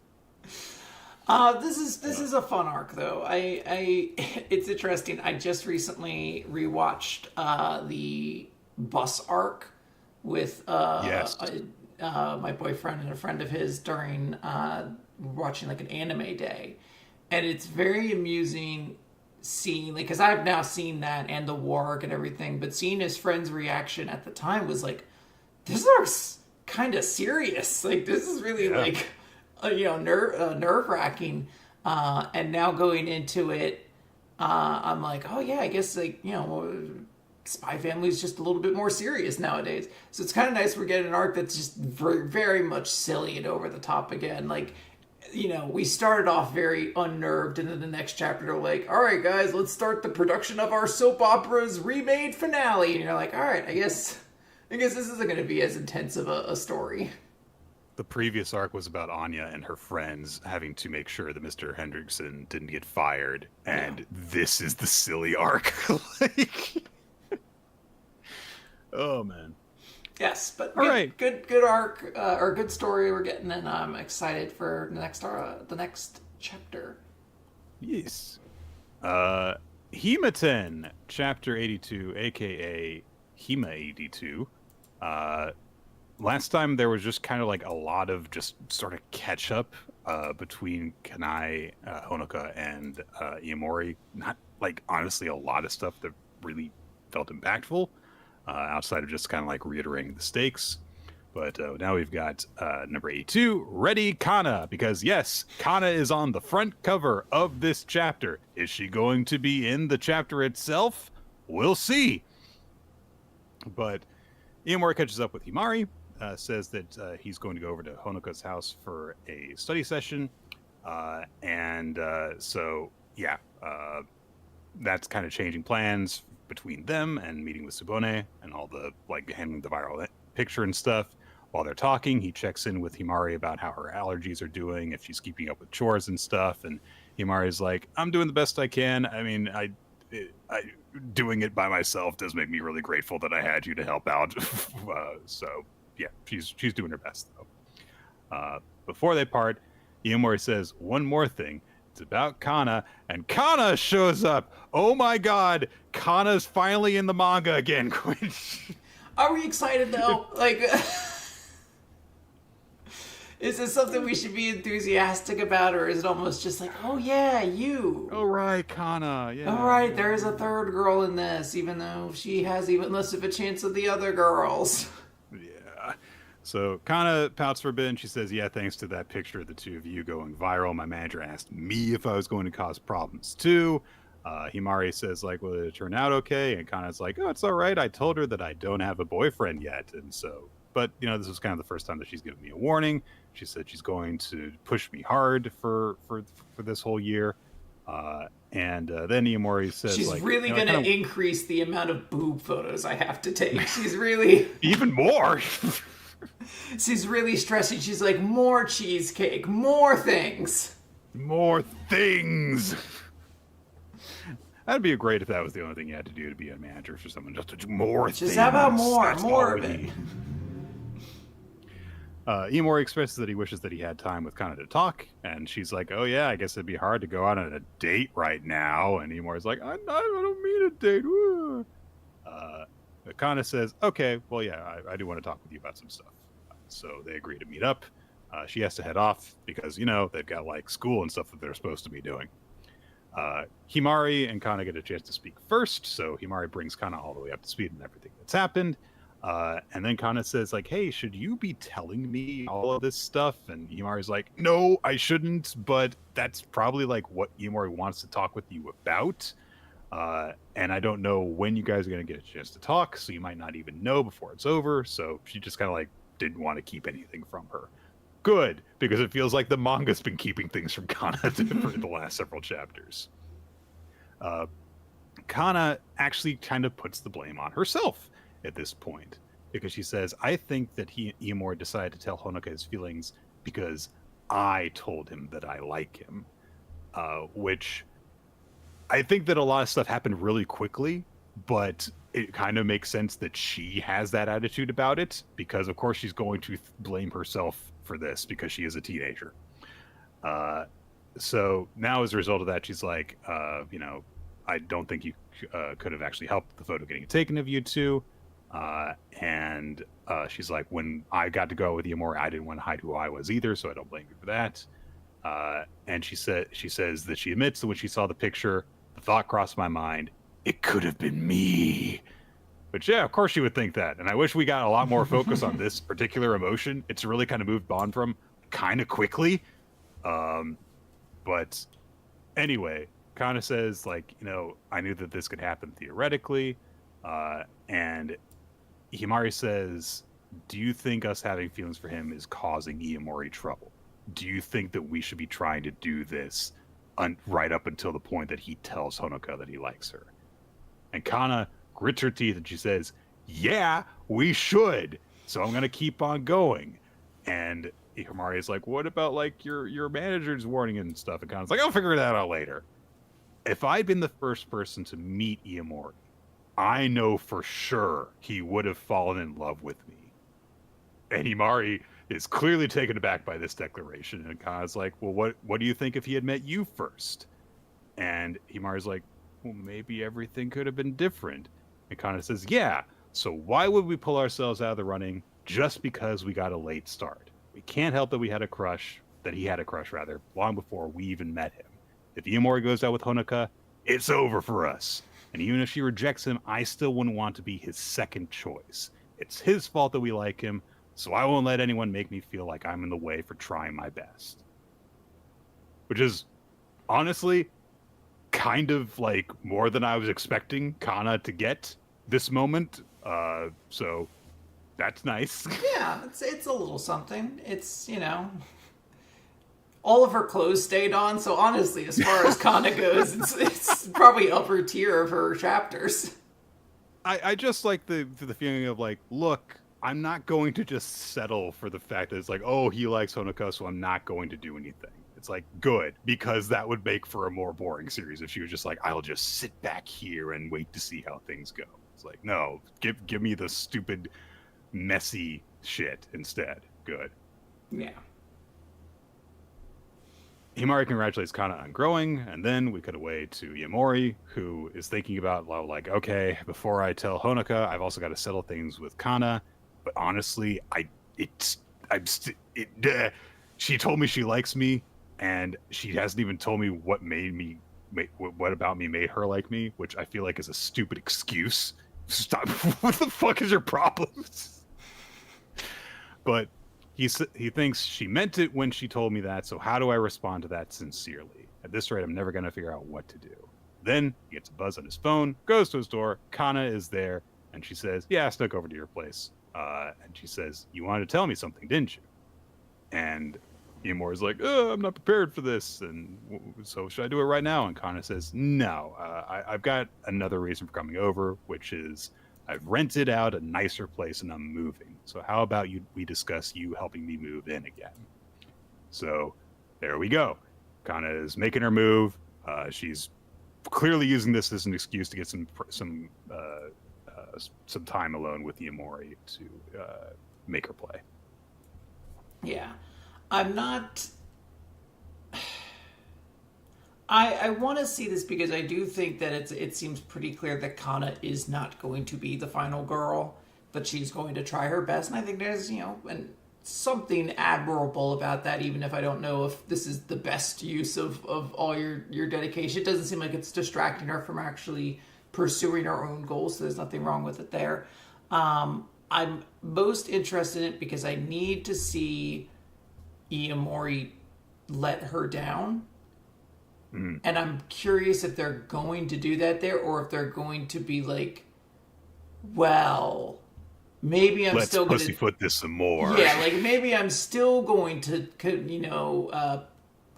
This is a fun arc though. It's interesting. I just recently rewatched the bus arc with my boyfriend and a friend of his during watching like an anime day, and it's very amusing seeing, like, because I've now seen that and the war arc and everything, but seeing his friend's reaction at the time was like, this arc's kind of serious. Like, this is really like. Nerve-wracking, and now going into it, I'm like, oh yeah, I guess, like, you know, Spy Family is just a little bit more serious nowadays. So it's kind of nice we're getting an arc that's just very, very much silly and over the top again. Like, you know, we started off very unnerved, and then the next chapter they're like, all right, guys, let's start the production of our soap opera's remade finale. And you're like, all right, I guess this isn't going to be as intense of a story. The previous arc was about Anya and her friends having to make sure that Mr. Hendrickson didn't get fired, and this is the silly arc. Like, Oh man. Yes, but All right. good arc or good story we're getting, and I'm excited for the next chapter. Yes. Uh, Hima-Ten, Chapter 82, aka Hima 82. Uh, Last time there was just kind of like a lot of just sort of catch up between Kanai, Honoka, and Iamori. Not like honestly a lot of stuff that really felt impactful outside of just kind of like reiterating the stakes. But now we've got number 82, Ready Kana, because yes, Kana is on the front cover of this chapter. Is she going to be in the chapter itself? We'll see. But Iamori catches up with Himari, says that he's going to go over to Honoka's house for a study session. So, yeah, that's kind of changing plans between them and meeting with Tsubone and all the, like, handling the viral picture and stuff. While they're talking, he checks in with Himari about how her allergies are doing, if she's keeping up with chores and stuff. And Himari's like, I'm doing the best I can. I mean, I doing it by myself does make me really grateful that I had you to help out. So yeah, she's doing her best though. Before they part, Iamori says one more thing. It's about Kana, and Kana shows up. Oh my god, Kana's finally in the manga again. Quinn. Are we excited though? Like, is this something we should be enthusiastic about, or is it almost just like, oh yeah, you? All right, Kana. Yeah. All right, there's a third girl in this, even though she has even less of a chance of the other girls. Yeah. So Kana pouts for a bit, and she says, yeah, thanks to that picture of the two of you going viral, my manager asked me if I was going to cause problems too. Himari says, like, will it turn out okay? And Kana's like, oh, it's all right. I told her that I don't have a boyfriend yet. And so, but, you know, this was kind of the first time that she's given me a warning. She said she's going to push me hard for this whole year. Then Iamori says, she's like, really going to kinda... increase the amount of boob photos I have to take. She's really... Even more! She's really stressing. She's like, more cheesecake, more things. More things! That'd be great if that was the only thing you had to do to be a manager for someone. Just to do more things. Just how about more? That's more of it. Iamori expresses that he wishes that he had time with Kana to talk, and she's like, oh yeah, I guess it'd be hard to go out on a date right now. And Iamori's like, I don't mean a date. Kana says, okay, well yeah, I do want to talk with you about some stuff. So they agree to meet up. She has to head off because, you know, they've got like school and stuff that they're supposed to be doing. Himari and Kana get a chance to speak first, so Himari brings Kana all the way up to speed on everything that's happened. And then Kana says, like, hey, should you be telling me all of this stuff? And Himari's like, no, I shouldn't, but that's probably like what Himari wants to talk with you about. And I don't know when you guys are going to get a chance to talk, so you might not even know before it's over. So she just kind of like didn't want to keep anything from her. Good, because it feels like the manga's been keeping things from Kana for the last several chapters. Kana actually kind of puts the blame on herself at this point, because she says, I think that Iamori decided to tell Honoka his feelings because I told him that I like him. Which I think that a lot of stuff happened really quickly, but it kind of makes sense that she has that attitude about it, because of course she's going to blame herself for this because she is a teenager. So now as a result of that, she's like, you know, I don't think you could have actually helped the photo getting taken of you two. And she's like, when I got to go with Iamori, I didn't want to hide who I was either, so I don't blame you for that. And she says that she admits that when she saw the picture, the thought crossed my mind, it could have been me. But yeah, of course she would think that. And I wish we got a lot more focus on this particular emotion. It's really kind of moved on from kind of quickly. But anyway, Kana says, like, you know, I knew that this could happen theoretically. And Himari says, do you think us having feelings for him is causing Iamori trouble? Do you think that we should be trying to do this right up until the point that he tells Honoka that he likes her? And Kana grits her teeth and she says, yeah, we should. So I'm going to keep on going. And Himari is like, what about like your manager's warning and stuff? And Kana's like, I'll figure that out later. If I'd been the first person to meet Iamori, I know for sure he would have fallen in love with me. And Himari is clearly taken aback by this declaration. And Kana's like, well, what do you think if he had met you first? And Himari's like, well, maybe everything could have been different. And Kana says, yeah, so why would we pull ourselves out of the running just because we got a late start? We can't help that he had a crush rather, long before we even met him. If Iamori goes out with Honoka, it's over for us. And even if she rejects him, I still wouldn't want to be his second choice. It's his fault that we like him, so I won't let anyone make me feel like I'm in the way for trying my best. Which is, honestly, kind of like more than I was expecting Kana to get this moment. So that's nice. Yeah, it's a little something. It's, all of her clothes stayed on, so honestly, as far as Kana goes, it's probably upper tier of her chapters. I just like the feeling of like, look, I'm not going to just settle for the fact that it's like, oh, he likes Honoka, so I'm not going to do anything. It's like, good, because that would make for a more boring series if she was just like, I'll just sit back here and wait to see how things go. It's like, no, give me the stupid, messy shit instead. Good. Yeah. Himari congratulates Kana on growing, and then we cut away to Iamori, who is thinking about, like, okay, before I tell Honoka, I've also got to settle things with Kana. But honestly, she told me she likes me, and she hasn't even told me what what about me made her like me, which I feel like is a stupid excuse. Stop! What the fuck is your problem? But he thinks she meant it when she told me that, so how do I respond to that sincerely? At this rate, I'm never going to figure out what to do. Then he gets a buzz on his phone, goes to his door, Kana is there, and she says, yeah, I snuck over to your place. And she says, you wanted to tell me something, didn't you? And Iamori's like, I'm not prepared for this, and so should I do it right now? And Kana says, no, I've got another reason for coming over, which is I've rented out a nicer place and I'm moving. So how about we discuss you helping me move in again? So there we go. Kana is making her move. She's clearly using this as an excuse to get some time alone with Iamori to make her play. Yeah. I'm not... I want to see this because I do think that it seems pretty clear that Kana is not going to be the final girl, but she's going to try her best. And I think there's, something admirable about that, even if I don't know if this is the best use of all your dedication. It doesn't seem like it's distracting her from actually pursuing her own goals, so there's nothing wrong with it there. I'm most interested in it because I need to see Iamori let her down. Mm. And I'm curious if they're going to do that there, or if they're going to be like, well, maybe I'm Let's still going to pussyfoot this some more. Yeah, like maybe I'm still going to,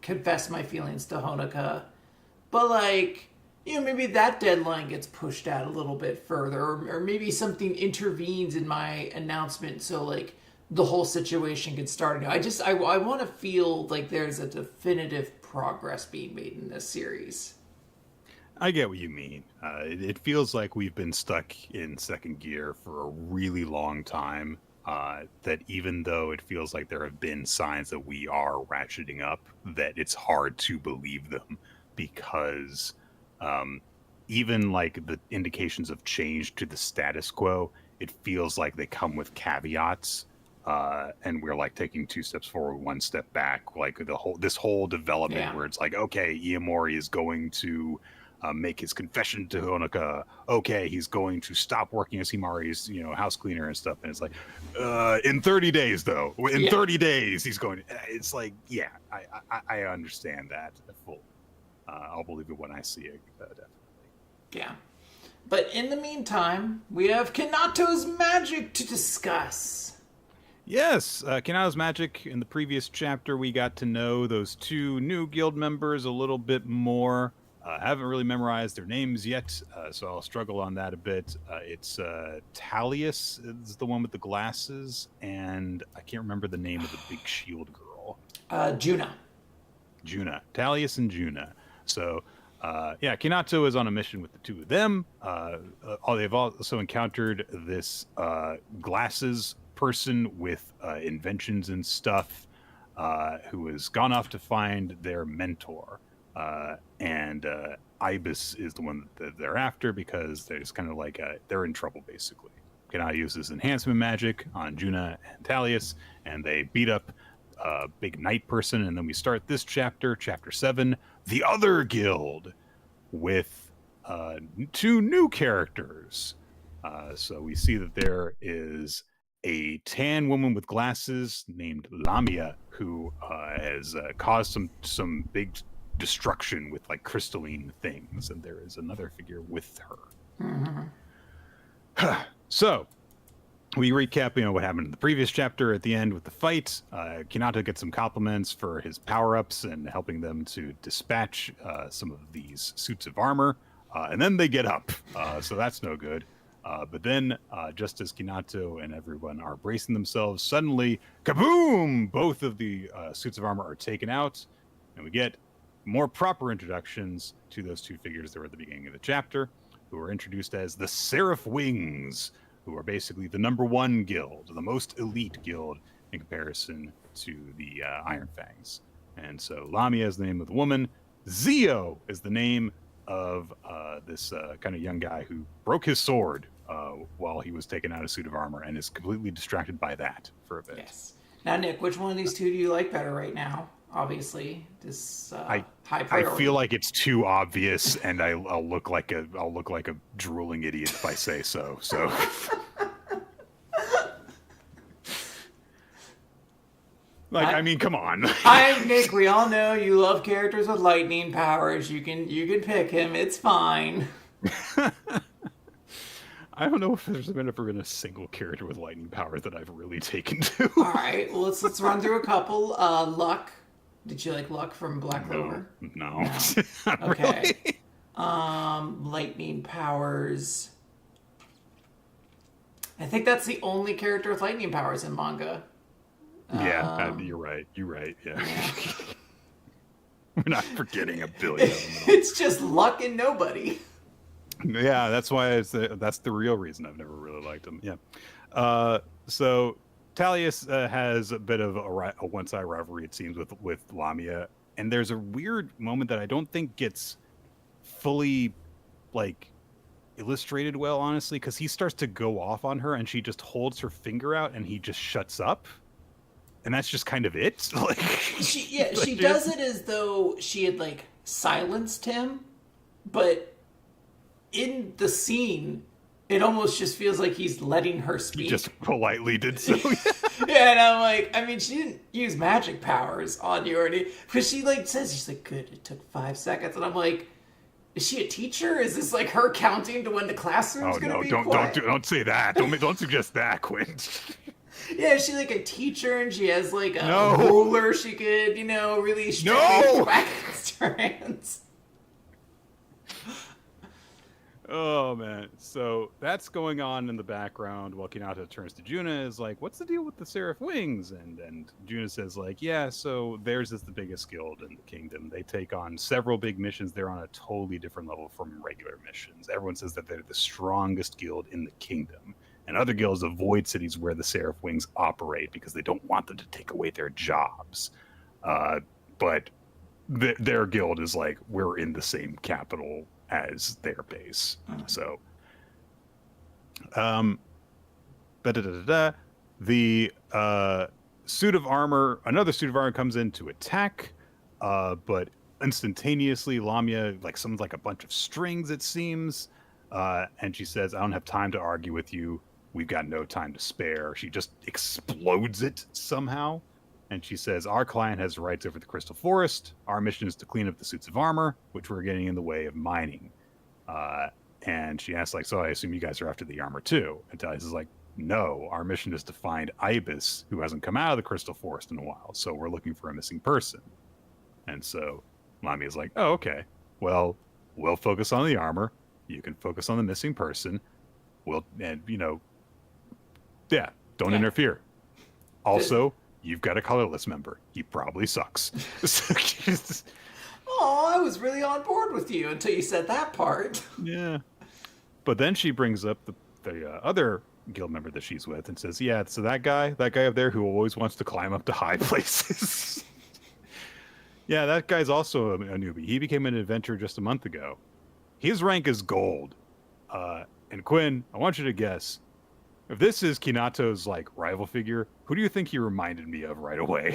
confess my feelings to Honoka, but like, maybe that deadline gets pushed out a little bit further, or maybe something intervenes in my announcement, so like the whole situation gets started. I want to feel like there's a definitive progress being made in this series. I get what you mean. It feels like we've been stuck in second gear for a really long time. That even though it feels like there have been signs that we are ratcheting up, that it's hard to believe them because even like the indications of change to the status quo, it feels like they come with caveats. And we're like taking 2 steps forward, 1 step back, like this whole development where it's like, okay, Iamori is going to make his confession to Honoka. Okay, he's going to stop working as Himari's, house cleaner and stuff. And it's like, in 30 days though, in 30 days he's going to, it's like, yeah, I understand that fully. I'll believe it when I see it, definitely. Yeah. But in the meantime, we have Kinato's magic to discuss. Yes, Kinato's magic. In the previous chapter, we got to know those 2 new guild members a little bit more. Haven't really memorized their names yet, so I'll struggle on that a bit. It's Talius is the one with the glasses, and I can't remember the name of the big shield girl. Juna. Talius and Juna. So Kinato is on a mission with the two of them. They've also encountered this glasses person with inventions and stuff who has gone off to find their mentor. And Ibis is the one that they're after because there's kind of like they're in trouble, basically. Kinato uses enhancement magic on Juna and Talius, and they beat up big knight person, and then we start this chapter 7, the other guild, with two new characters. So we see that there is a tan woman with glasses named Lamia, who has caused some big destruction with like crystalline things, and there is another figure with her. Mm-hmm. So we recap, what happened in the previous chapter at the end with the fight. Kinato gets some compliments for his power-ups and helping them to dispatch some of these suits of armor. And then they get up, so that's no good. But then, just as Kinato and everyone are bracing themselves, suddenly, kaboom! Both of the suits of armor are taken out, and we get more proper introductions to those two figures that were at the beginning of the chapter, who are introduced as the Seraph Wings, who are basically the number one guild, the most elite guild in comparison to the Iron Fangs. And so Lamia is the name of the woman. Zio is the name of this kind of young guy who broke his sword while he was taking out a suit of armor and is completely distracted by that for a bit. Yes. Now, Nick, which one of these two do you like better right now? Obviously, this high priority. I feel like it's too obvious, and I'll look like a drooling idiot if I say so. So. I mean, come on. Nick. We all know you love characters with lightning powers. You can pick him. It's fine. I don't know if there's ever been a single character with lightning powers that I've really taken to. All right, well, let's run through a couple. Luck. Did you like Luck from Black Clover? No. Okay. Really. Lightning powers. I think that's the only character with lightning powers in manga. Yeah, you're right. Yeah. We're not forgetting a billion of them. It's just Luck and nobody. Yeah, that's why that's the real reason I've never really liked him. Yeah. So Talius has a bit of a one-side rivalry, it seems, with Lamia, and there's a weird moment that I don't think gets fully illustrated well, honestly, because he starts to go off on her, and she just holds her finger out, and he just shuts up, and that's just kind of it. She does it as though she had silenced him, but in the scene, it almost just feels like he's letting her speak. He just politely did so. Yeah, and I'm like, I mean, she didn't use magic powers on you or anything. But she says, she's like, good, it took 5 seconds. And I'm like, is she a teacher? Is this her counting to when the classroom's going to be quiet? Don't say that. Don't suggest that, Quinn. Yeah, is she a teacher and she has a ruler she could, really straight back against her hands? Oh, man. So that's going on in the background while Kinato turns to Juna, is like, what's the deal with the Seraph Wings? And Juna says, yeah, so theirs is the biggest guild in the kingdom. They take on several big missions. They're on a totally different level from regular missions. Everyone says that they're the strongest guild in the kingdom. And other guilds avoid cities where the Seraph Wings operate because they don't want them to take away their jobs. But their guild is we're in the same capital as their base. So, the suit of armor, another suit of armor comes in to attack, but instantaneously Lamia summons a bunch of strings, it seems, and she says, I don't have time to argue with you. We've got no time to spare. She just explodes it somehow. And she says, our client has rights over the Crystal Forest. Our mission is to clean up the suits of armor, which we're getting in the way of mining. And she asks, so I assume you guys are after the armor too. And Talius is no, our mission is to find Ibis, who hasn't come out of the Crystal Forest in a while. So we're looking for a missing person. And so Lamia is oh, okay. Well, we'll focus on the armor. You can focus on the missing person. Don't interfere. Also, you've got a colorless member. He probably sucks. oh, I was really on board with you until you said that part. Yeah. But then she brings up the other guild member that she's with and says, yeah, so that guy up there who always wants to climb up to high places. Yeah, that guy's also a newbie. He became an adventurer just a month ago. His rank is gold. And Quinn, I want you to guess, if this is Kinato's like rival figure, who do you think he reminded me of right away?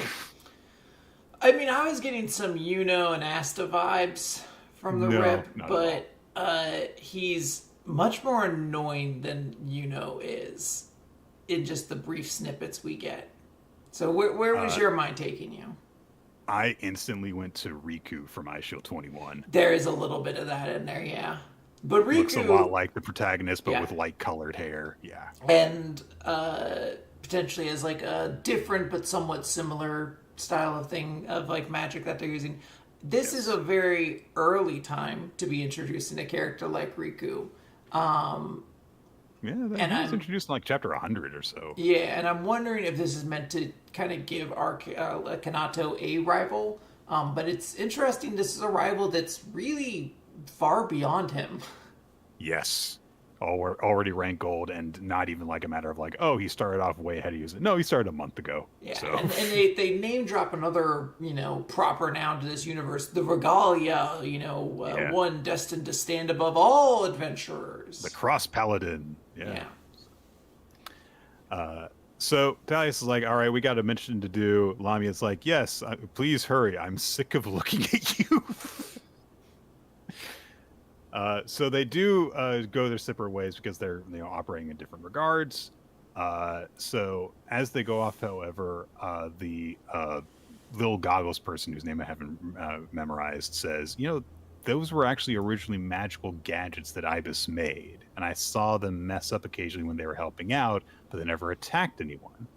I mean, I was getting some Yuno and Asta vibes from the No, rip, not but he's much more annoying than Yuno is in just the brief snippets we get. So where was your mind taking you? I instantly went to Riku from iShield 21. There is a little bit of that in there, yeah. But Riku Looks a lot like the protagonist, but yeah. with light-colored hair. Yeah. And potentially as like a different but somewhat similar style of thing of like magic that they're using. This is a very early time to be introducing a character like Riku. Yeah, that was introduced in like chapter 100 or so. Yeah, and I'm wondering if this is meant to kind of give our Kinato a rival. But it's interesting. This is a rival that's really far beyond him. Yes. Already ranked gold, and not even like a matter of like, oh, he started off way ahead of you. No, he started a month ago. Yeah, so. and they name drop another, proper noun to this universe, the Regalia, one destined to stand above all adventurers. The Cross Paladin. Yeah. So Dalius is like, all right, we got a mission to do. Lamia's like, yes, please hurry. I'm sick of looking at you. So they do go their separate ways because they're operating in different regards. So as they go off, however, the little goggles person whose name I haven't memorized says, those were actually originally magical gadgets that Ibis made, and I saw them mess up occasionally when they were helping out, but they never attacked anyone.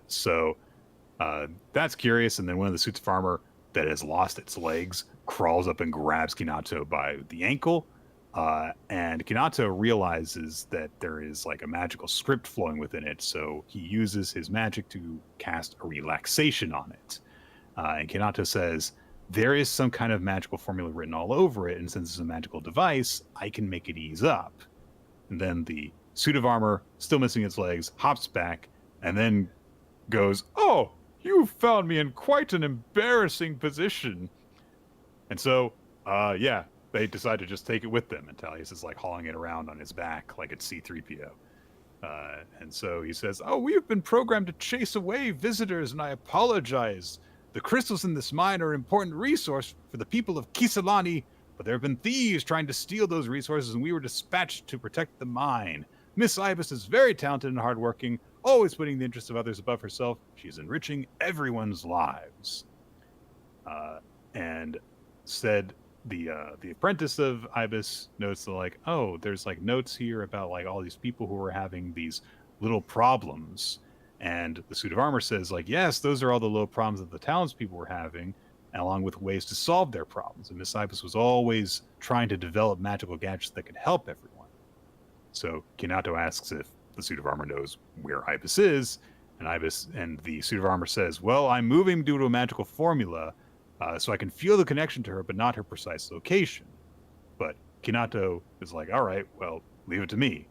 So that's curious. And then one of the suits of armor that has lost its legs crawls up and grabs Kinato by the ankle, and Kinato realizes that there is like a magical script flowing within it, so he uses his magic to cast a relaxation on it. And Kinato says, there is some kind of magical formula written all over it, and since it's a magical device, I can make it ease up. And then the suit of armor, still missing its legs, hops back, and then goes, oh, you found me in quite an embarrassing position. And so, they decide to just take it with them, and Talius is like hauling it around on his back like it's C-3PO. And so he says, oh, we have been programmed to chase away visitors, and I apologize. The crystals in this mine are an important resource for the people of Kisalani, but there have been thieves trying to steal those resources, and we were dispatched to protect the mine. Miss Ibis is very talented and hardworking, always putting the interests of others above herself. She's enriching everyone's lives. And said the apprentice of Ibis notes like, oh, there's like notes here about like all these people who are having these little problems. And the suit of armor says like, yes, those are all the little problems that the townspeople were having, along with ways to solve their problems. And Miss Ibis was always trying to develop magical gadgets that could help everyone. So Kinato asks if the suit of armor knows where Ibis is, and the suit of armor says, well, I'm moving due to a magical formula, so I can feel the connection to her, but not her precise location. But Kinato is like, all right, well, leave it to me.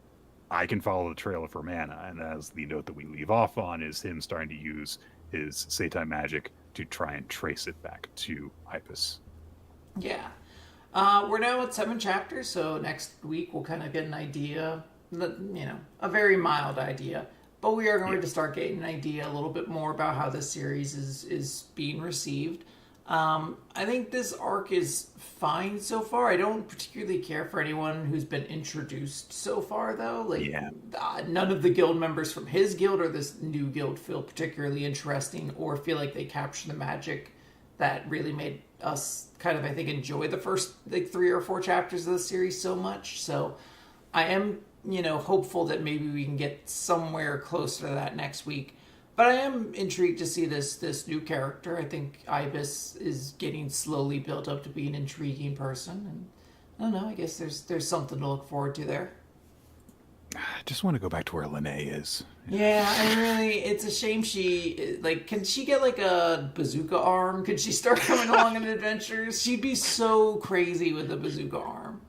I can follow the trail of her mana. And as the note that we leave off on is him starting to use his Seitai magic to try and trace it back to Ibis. Yeah. We're now at 7 chapters, so next week we'll kind of get an idea, a very mild idea. But we are going to start getting an idea a little bit more about how this series is being received. I think this arc is fine so far. I don't particularly care for anyone who's been introduced so far, though. None of the guild members from his guild or this new guild feel particularly interesting or feel like they capture the magic that really made us kind of, I think, enjoy the first 3 or 4 chapters of the series so much. So I am, hopeful that maybe we can get somewhere closer to that next week. But I am intrigued to see this new character. I think Ibis is getting slowly built up to be an intriguing person, and I don't know. I guess there's something to look forward to there. I just want to go back to where Lene is. Yeah, I really. It's a shame she like. Can she get like a bazooka arm? Could she start coming along in adventures? She'd be so crazy with a bazooka arm.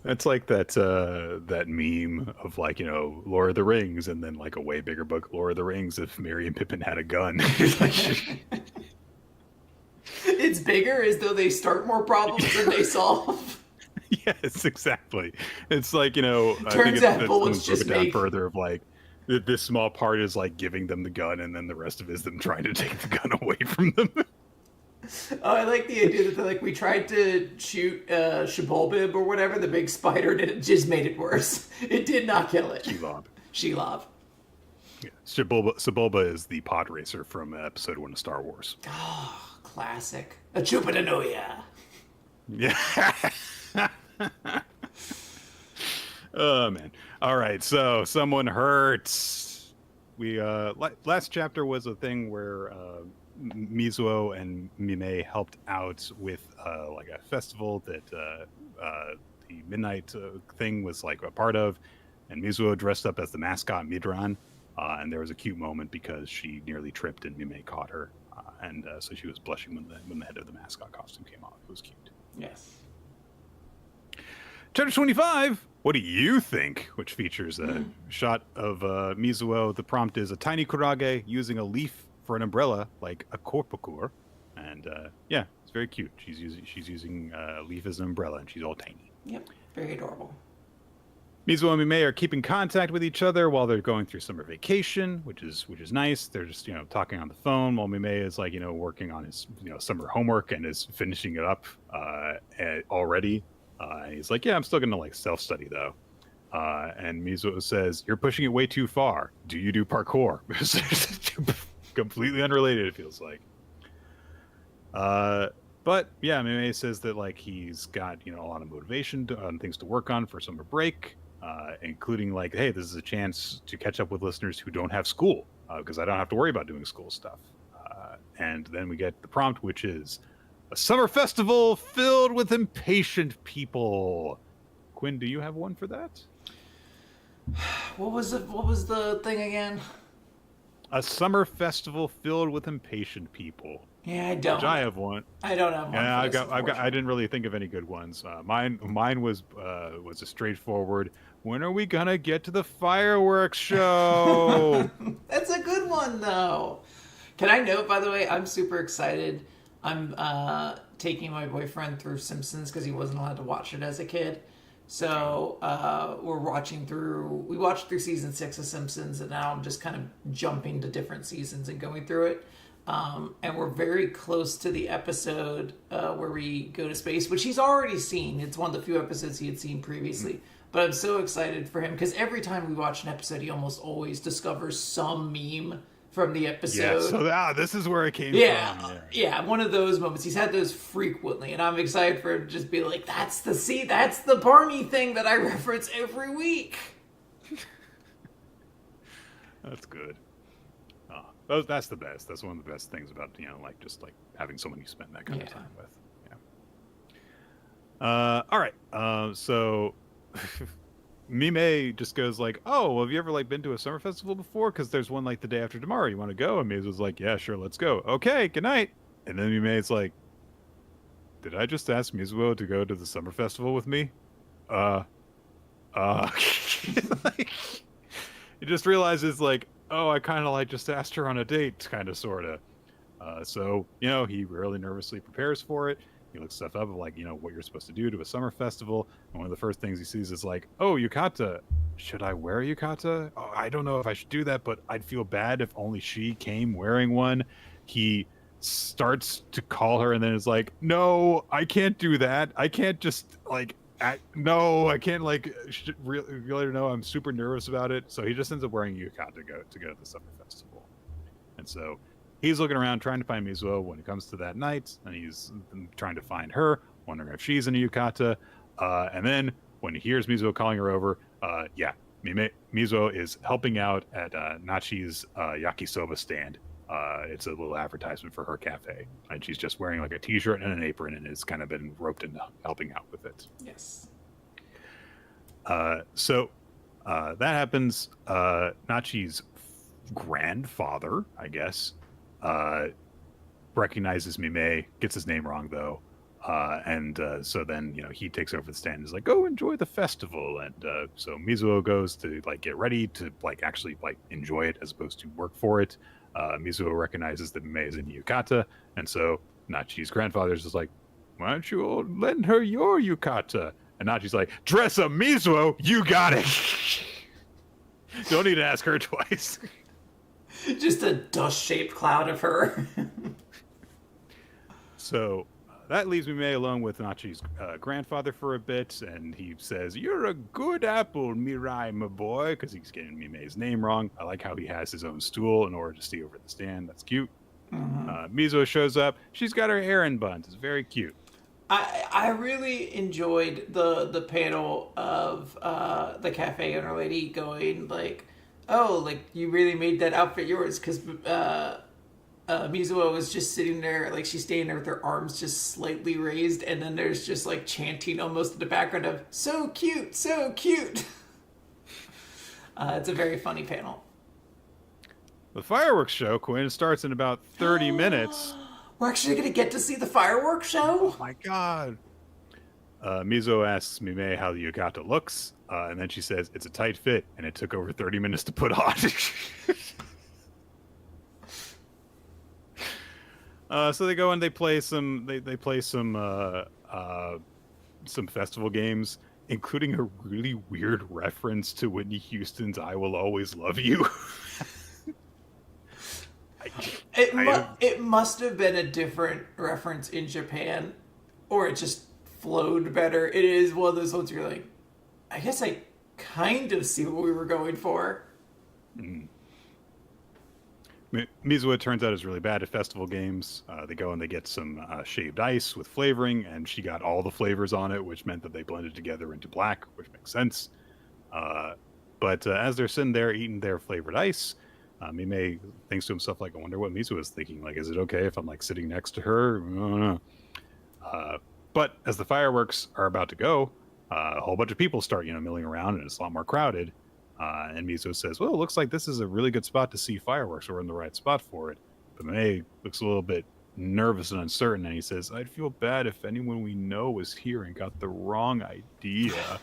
That's like that meme of like, Lord of the Rings, and then like a way bigger book, Lord of the Rings, if Merry and Pippin had a gun. It's bigger, as though they start more problems than they solve. Yes, exactly. It's like, Turns out bullets just down make. further of like this small part is like giving them the gun, and then the rest of it is them trying to take the gun away from them. Oh, I like the idea that like we tried to shoot Shibolbib or whatever, the big spider, and it just made it worse. It did not kill it. Shelob. Shelob. Yeah. Sebulba is the pod racer from episode 1 of Star Wars. Oh, classic. A Chupadanoya. Yeah. Oh man. All right. So someone hurts. We last chapter was a thing where Mizuo and Mime helped out with like a festival that the midnight thing was like a part of, and Mizuo dressed up as the mascot Midran, and there was a cute moment because she nearly tripped and Mime caught her, and so she was blushing when the head of the mascot costume came off. It was cute. Yes. Chapter 25. What do you think? Which features a shot of Mizuo. The prompt is a tiny kurage using a leaf for an umbrella, like a korpukure, and yeah, it's very cute. She's using a leaf as an umbrella, and she's all tiny. Yep, very adorable. Mizuo and Mime are keeping contact with each other while they're going through summer vacation, which is nice. They're just talking on the phone while Mime is like working on his summer homework and is finishing it up already. And he's like, yeah, I'm still gonna like self-study though. And Mizuo says, you're pushing it way too far. Do you do parkour? Completely unrelated, it feels like. But yeah, Mime says that like he's got a lot of motivation on things to work on for summer break, including like, hey, this is a chance to catch up with listeners who don't have school, because I don't have to worry about doing school stuff. And then we get the prompt, which is a summer festival filled with impatient people. Quinn, do you have one for that? What was the thing again? A summer festival filled with impatient people. Yeah, I don't. Which I have one. I don't have one. Yeah, I didn't really think of any good ones. Mine was a straightforward. When are we gonna get to the fireworks show? That's a good one, though. Can I note, by the way, I'm super excited. I'm taking my boyfriend through Simpsons because he wasn't allowed to watch it as a kid. So we watched through season 6 of Simpsons, and now I'm just kind of jumping to different seasons and going through it. And we're very close to the episode where we go to space, which he's already seen. It's one of the few episodes he had seen previously. Mm-hmm. But I'm so excited for him because every time we watch an episode, he almost always discovers some meme from the episode. Yeah, so this is where it came from. Yeah, one of those moments. He's had those frequently, and I'm excited for him to just be like, that's the Barney thing that I reference every week. That's good. That's the best. That's one of the best things about, like just like having someone you spend that kind of time with. Yeah. All right. So Mime just goes like, oh, well, have you ever like been to a summer festival before? Because there's one like the day after tomorrow. You want to go? And Miz was like, yeah, sure, let's go. Okay, good night. And then Mime's like, did I just ask Mizuo to go to the summer festival with me? Like, he just realizes like, oh, I kind of like just asked her on a date, kind of, sort of. So, he really nervously prepares for it. He looks stuff up of like, what you're supposed to do to a summer festival. And one of the first things he sees is like, oh, yukata. Should I wear a yukata? Oh, I don't know if I should do that, but I'd feel bad if only she came wearing one. He starts to call her and then is like, no, I can't do that. I can't just like, no, I can't like really let her know I'm super nervous about it. So he just ends up wearing yukata to go to the summer festival. And so he's looking around trying to find Mizuo when it comes to that night, and he's trying to find her, wondering if she's in a yukata. And then when he hears Mizuo calling her over, Mizuo is helping out at Nachi's yakisoba stand. It's a little advertisement for her cafe, and she's just wearing like a t-shirt and an apron, and has kind of been roped into helping out with it. Yes. So That happens. Nachi's grandfather, I guess, uh, recognizes Mime, gets his name wrong though. So then, he takes over the stand and is like, go enjoy the festival. And so Mizuho goes to like get ready to like actually like enjoy it as opposed to work for it. Mizuho recognizes that Mime is in yukata. And so Nachi's grandfather's just like, why don't you all lend her your yukata? And Nachi's like, dress up Mizuho, you got it. Don't need to ask her twice. Just a dust-shaped cloud of her. So that leaves Mime alone with Nachi's grandfather for a bit, and he says, "You're a good apple, Mirai, my boy," because he's getting Mime's name wrong. I like how he has his own stool in order to see over the stand. That's cute. Mizuho shows up. She's got her hair in buns. It's very cute. I really enjoyed the panel of the cafe owner lady going like, "Oh, like you really made that outfit yours," because Mizuho was just sitting there, like she's standing there with her arms just slightly raised, and then there's just like chanting almost in the background of "so cute, so cute." It's a very funny panel. The fireworks show, Quinn, starts in about 30 minutes. We're actually going to get to see the fireworks show? Oh my god. Mizuho asks Mime how the yukata looks, and then she says it's a tight fit, and it took over 30 minutes to put on. So they go and they play some some festival games, including a really weird reference to Whitney Houston's "I Will Always Love You." It must have been a different reference in Japan, or it just flowed better. It is one of those ones where you're like, I guess I kind of see what we were going for. Mizuho, it turns out, is really bad at festival games. They go and they get some shaved ice with flavoring, and she got all the flavors on it, which meant that they blended together into black, which makes sense. But as they're sitting there eating their flavored ice, Mime thinks to himself, like, I wonder what Mizuho is thinking. Like, is it okay if I'm, like, sitting next to her? I don't know. But as the fireworks are about to go, a whole bunch of people start, milling around, and it's a lot more crowded. And Mizuho says, well, it looks like this is a really good spot to see fireworks. We're in the right spot for it. But Mime looks a little bit nervous and uncertain, and he says, I'd feel bad if anyone we know was here and got the wrong idea.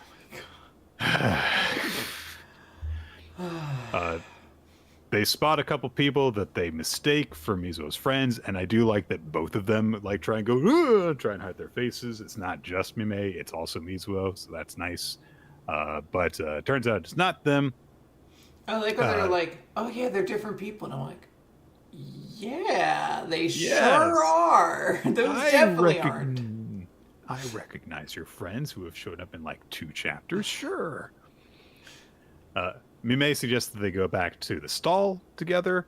They spot a couple people that they mistake for Mizuho's friends, and I do like that both of them like try and go, try and hide their faces. It's not just Mime, it's also Mizuho, so that's nice. But turns out it's not them. I like when they're like, oh yeah, they're different people, and I'm like, yeah, they sure are. Those definitely aren't. I recognize your friends who have showed up in like 2 chapters, sure. Mime suggests that they go back to the stall together.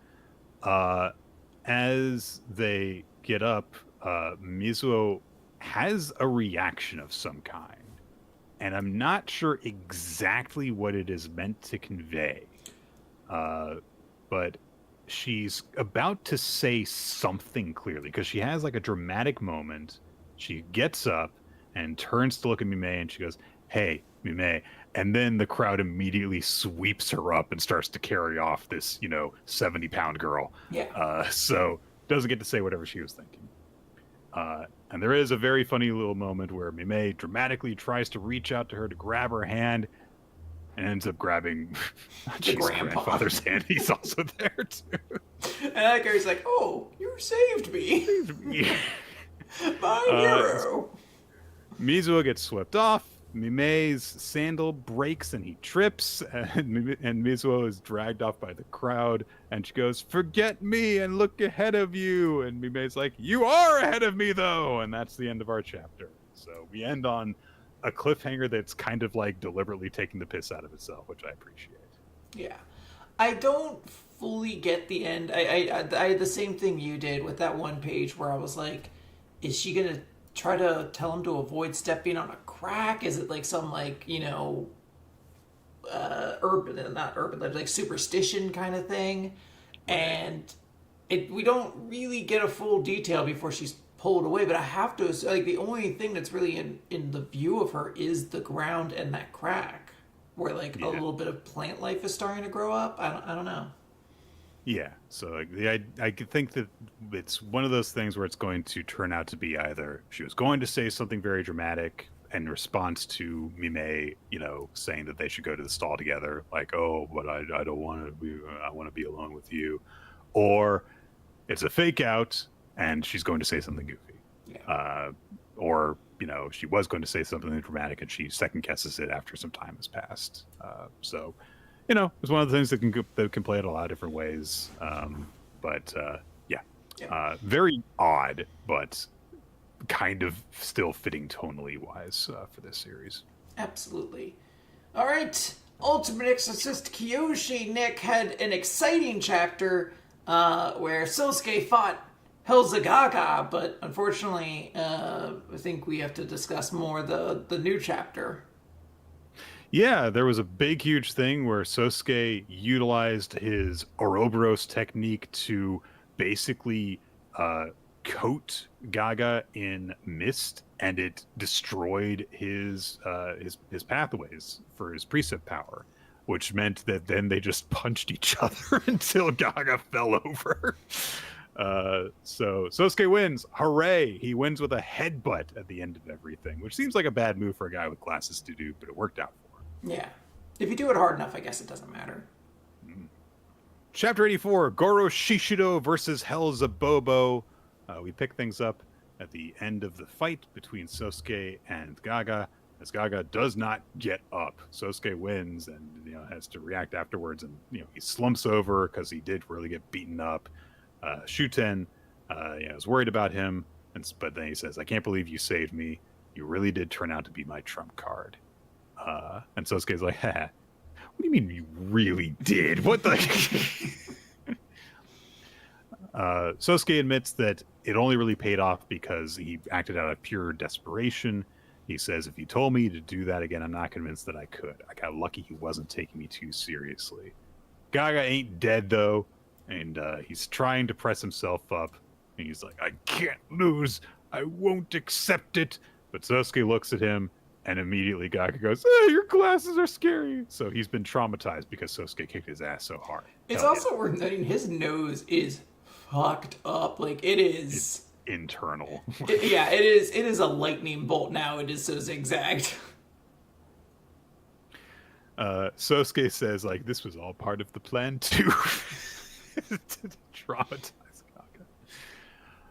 As they get up, Mizuho has a reaction of some kind. And I'm not sure exactly what it is meant to convey. But she's about to say something clearly, because she has like a dramatic moment. She gets up and turns to look at Mime, and she goes, hey, Mime. And then the crowd immediately sweeps her up and starts to carry off this, 70-pound girl. Yeah. So doesn't get to say whatever she was thinking. And there is a very funny little moment where Mime dramatically tries to reach out to her to grab her hand and ends up grabbing the grandfather's hand. He's also there, too. And that guy's like, oh, you saved me. My hero. Mizuho gets swept off. Mime's sandal breaks and he trips, and Mizuho is dragged off by the crowd, and she goes, forget me and look ahead of you. And Mime's like, you are ahead of me, though. And that's the end of our chapter. So we end on a cliffhanger that's kind of like deliberately taking the piss out of itself, which I appreciate. Yeah. I don't fully get the end. I had the same thing you did with that one page where I was like, is she going to try to tell him to avoid stepping on a crack? Is it like some like, not urban, like superstition kind of thing? And we don't really get a full detail before she's pulled away, but I have to like the only thing that's really in the view of her is the ground and that crack, where like a little bit of plant life is starting to grow up. I don't know. Yeah, so like, I could think that it's one of those things where it's going to turn out to be either she was going to say something very dramatic in response to Mime, saying that they should go to the stall together, like, oh, but I don't want to be, I want to be alone with you, or it's a fake out and she's going to say something goofy, Yeah. or she was going to say something dramatic and she second guesses it after some time has passed. So it's one of the things that can play it a lot of different ways. But yeah, very odd, but kind of still fitting tonally wise for this series. Absolutely. All right. Ultimate Exorcist Kiyoshi, Nick, had an exciting chapter where Sosuke fought Helzagaga, but unfortunately, I think we have to discuss more the new chapter. Yeah, there was a big, huge thing where Sosuke utilized his Ouroboros technique to basically coat Gaga in mist, and it destroyed his pathways for his precept power, which meant that then they just punched each other until Gaga fell over. So Sosuke wins. Hooray! He wins with a headbutt at the end of everything, which seems like a bad move for a guy with glasses to do, but it worked out for him. Yeah. If you do it hard enough, I guess it doesn't matter. Chapter 84, Goro Shishido versus Helzabobo. We pick things up at the end of the fight between Sosuke and Gaga, as Gaga does not get up. Sosuke wins and has to react afterwards, and he slumps over because he did really get beaten up. Shuten is worried about him, but then he says, I can't believe you saved me. You really did turn out to be my trump card. And Sosuke's like, what do you mean you really did? What the? Sosuke admits that it only really paid off because he acted out of pure desperation. He says, if you told me to do that again, I'm not convinced that I could. I got lucky he wasn't taking me too seriously. Gaga ain't dead, though, and he's trying to press himself up. And he's like, I can't lose. I won't accept it. But Sosuke looks at him, and immediately Gaga goes, your glasses are scary. So he's been traumatized because Sosuke kicked his ass so hard. It's also worth noting his nose is fucked up. Like, it is... It's internal. It is a lightning bolt now. It is so zigzagged. Sosuke says, like, this was all part of the plan, too. To traumatize Gaga.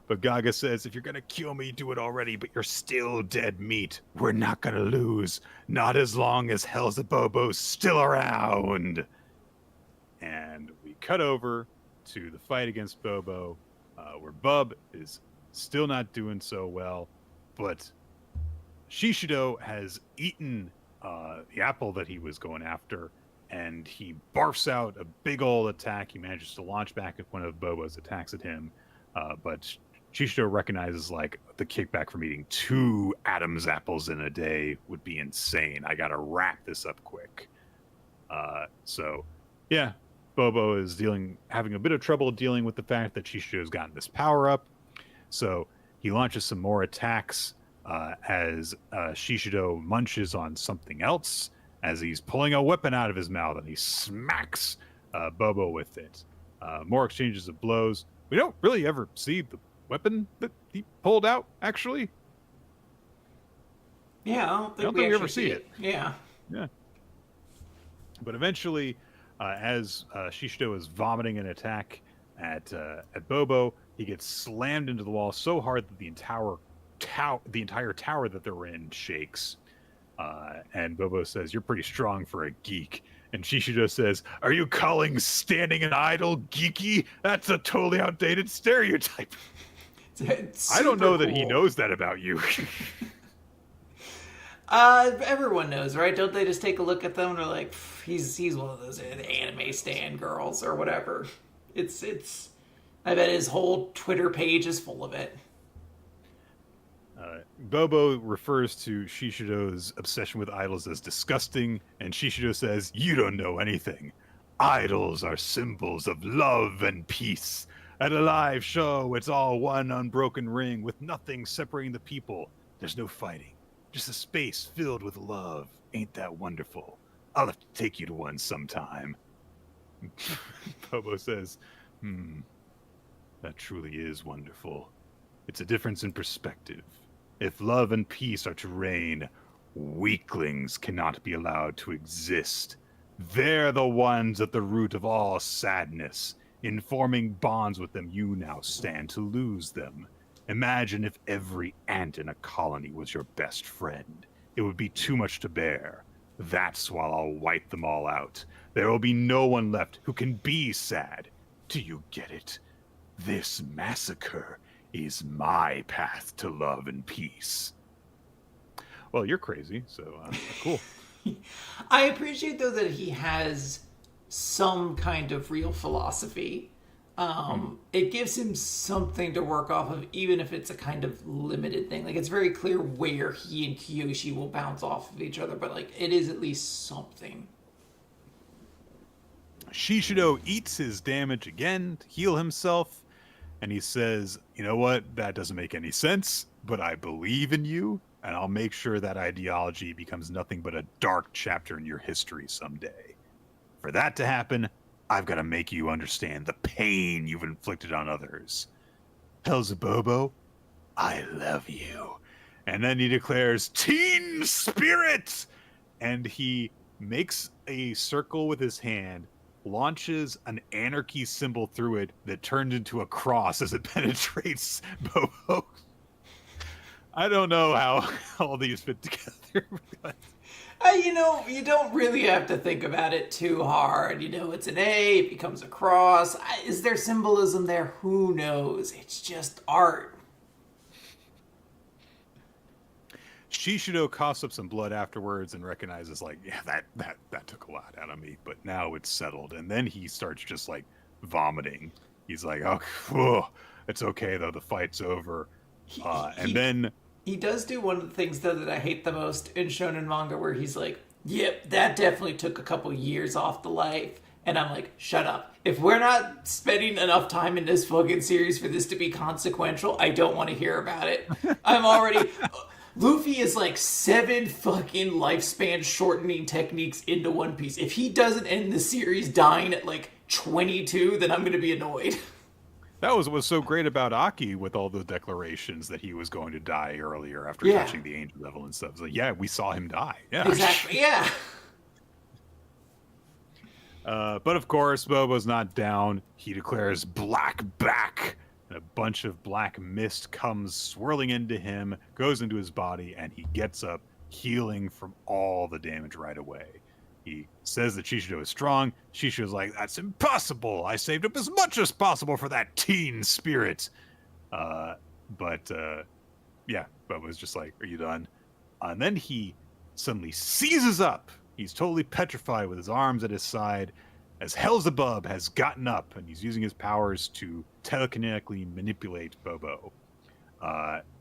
But Gaga says, if you're going to kill me, do it already, but you're still dead meat. We're not going to lose. Not as long as Helzabobo's still around. And we cut over to the fight against Bobo, where Bub is still not doing so well, but Shishido has eaten the apple that he was going after, and he barfs out a big old attack. He manages to launch back at one of Bobo's attacks at him, but Shishido recognizes, like, the kickback from eating 2 Adam's apples in a day would be insane. I gotta wrap this up quick. So, yeah, Bobo is having a bit of trouble dealing with the fact that Shishido's gotten this power up. So he launches some more attacks as Shishido munches on something else as he's pulling a weapon out of his mouth, and he smacks Bobo with it. More exchanges of blows. We don't really ever see the weapon that he pulled out, actually. Yeah, I don't think we ever see it. Yeah. But eventually, as Shishido is vomiting an attack at Bobo, he gets slammed into the wall so hard that the entire tower that they're in shakes. And Bobo says, "You're pretty strong for a geek." And Shishido says, "Are you calling standing an idol geeky? That's a totally outdated stereotype." I don't know that he knows that about you. Everyone knows, right? Don't they just take a look at them and they're like, he's one of those anime stan girls or whatever. It's. I bet his whole Twitter page is full of it. Bobo refers to Shishido's obsession with idols as disgusting, and Shishido says, "You don't know anything. Idols are symbols of love and peace. At a live show, it's all one unbroken ring with nothing separating the people. There's no fighting. Just a space filled with love. Ain't that wonderful? I'll have to take you to one sometime. Bobo says, that truly is wonderful. It's a difference in perspective. If love and peace are to reign, weaklings cannot be allowed to exist. They're the ones at the root of all sadness. In forming bonds with them, you now stand to lose them. Imagine if every ant in a colony was your best friend. It would be too much to bear. That's why I'll wipe them all out. There will be no one left who can be sad. Do you get it? This massacre is my path to love and peace. Well, you're crazy, so cool. I appreciate, though, that he has some kind of real philosophy. It gives him something to work off of, even if it's a kind of limited thing. Like, it's very clear where he and Kiyoshi will bounce off of each other, but, like, it is at least something. Shishido eats his damage again to heal himself, and he says, you know what, that doesn't make any sense, but I believe in you, and I'll make sure that ideology becomes nothing but a dark chapter in your history someday. For that to happen, I've got to make you understand the pain you've inflicted on others. Tells Bobo, I love you. And then he declares, Teen Spirit! And he makes a circle with his hand, launches an anarchy symbol through it that turns into a cross as it penetrates Bobo. I don't know how all these fit together. You don't really have to think about it too hard. It's an A, it becomes a cross. Is there symbolism there? Who knows? It's just art. Shishido coughs up some blood afterwards and recognizes, like, yeah, that took a lot out of me, but now it's settled. And then he starts just, like, vomiting. He's like, oh, it's okay, though. The fight's over. And then... He does do one of the things, though, that I hate the most in shonen manga, where he's like, yep, that definitely took a couple years off the life. And I'm like, shut up. If we're not spending enough time in this fucking series for this to be consequential, I don't want to hear about it. I'm already... Luffy is like 7 fucking lifespan shortening techniques into One Piece. If he doesn't end the series dying at like 22, then I'm going to be annoyed. That was what was so great about Aki with all the declarations that he was going to die earlier after touching the angel level and stuff. It's like, yeah, we saw him die. Yeah, exactly. Yeah. But of course, Bobo's not down. He declares black back, and a bunch of black mist comes swirling into him, goes into his body, and he gets up, healing from all the damage right away. He says that Shishido is strong. Shishido's like, that's impossible. I saved up as much as possible for that teen spirit. Yeah, Bobo's just like, are you done? And then he suddenly seizes up. He's totally petrified with his arms at his side, as Hellzabub has gotten up, and he's using his powers to telekinetically manipulate Bobo.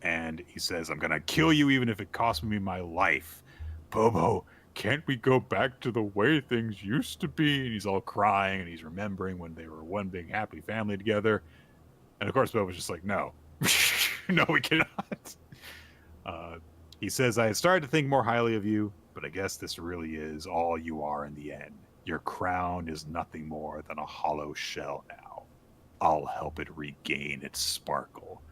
And he says, I'm going to kill you even if it costs me my life. Bobo, can't we go back to the way things used to be? And he's all crying, and he's remembering when they were one big happy family together. And of course, Bobo's just like, no. No, we cannot. He says, I had started to think more highly of you, but I guess this really is all you are in the end. Your crown is nothing more than a hollow shell now. I'll help it regain its sparkle.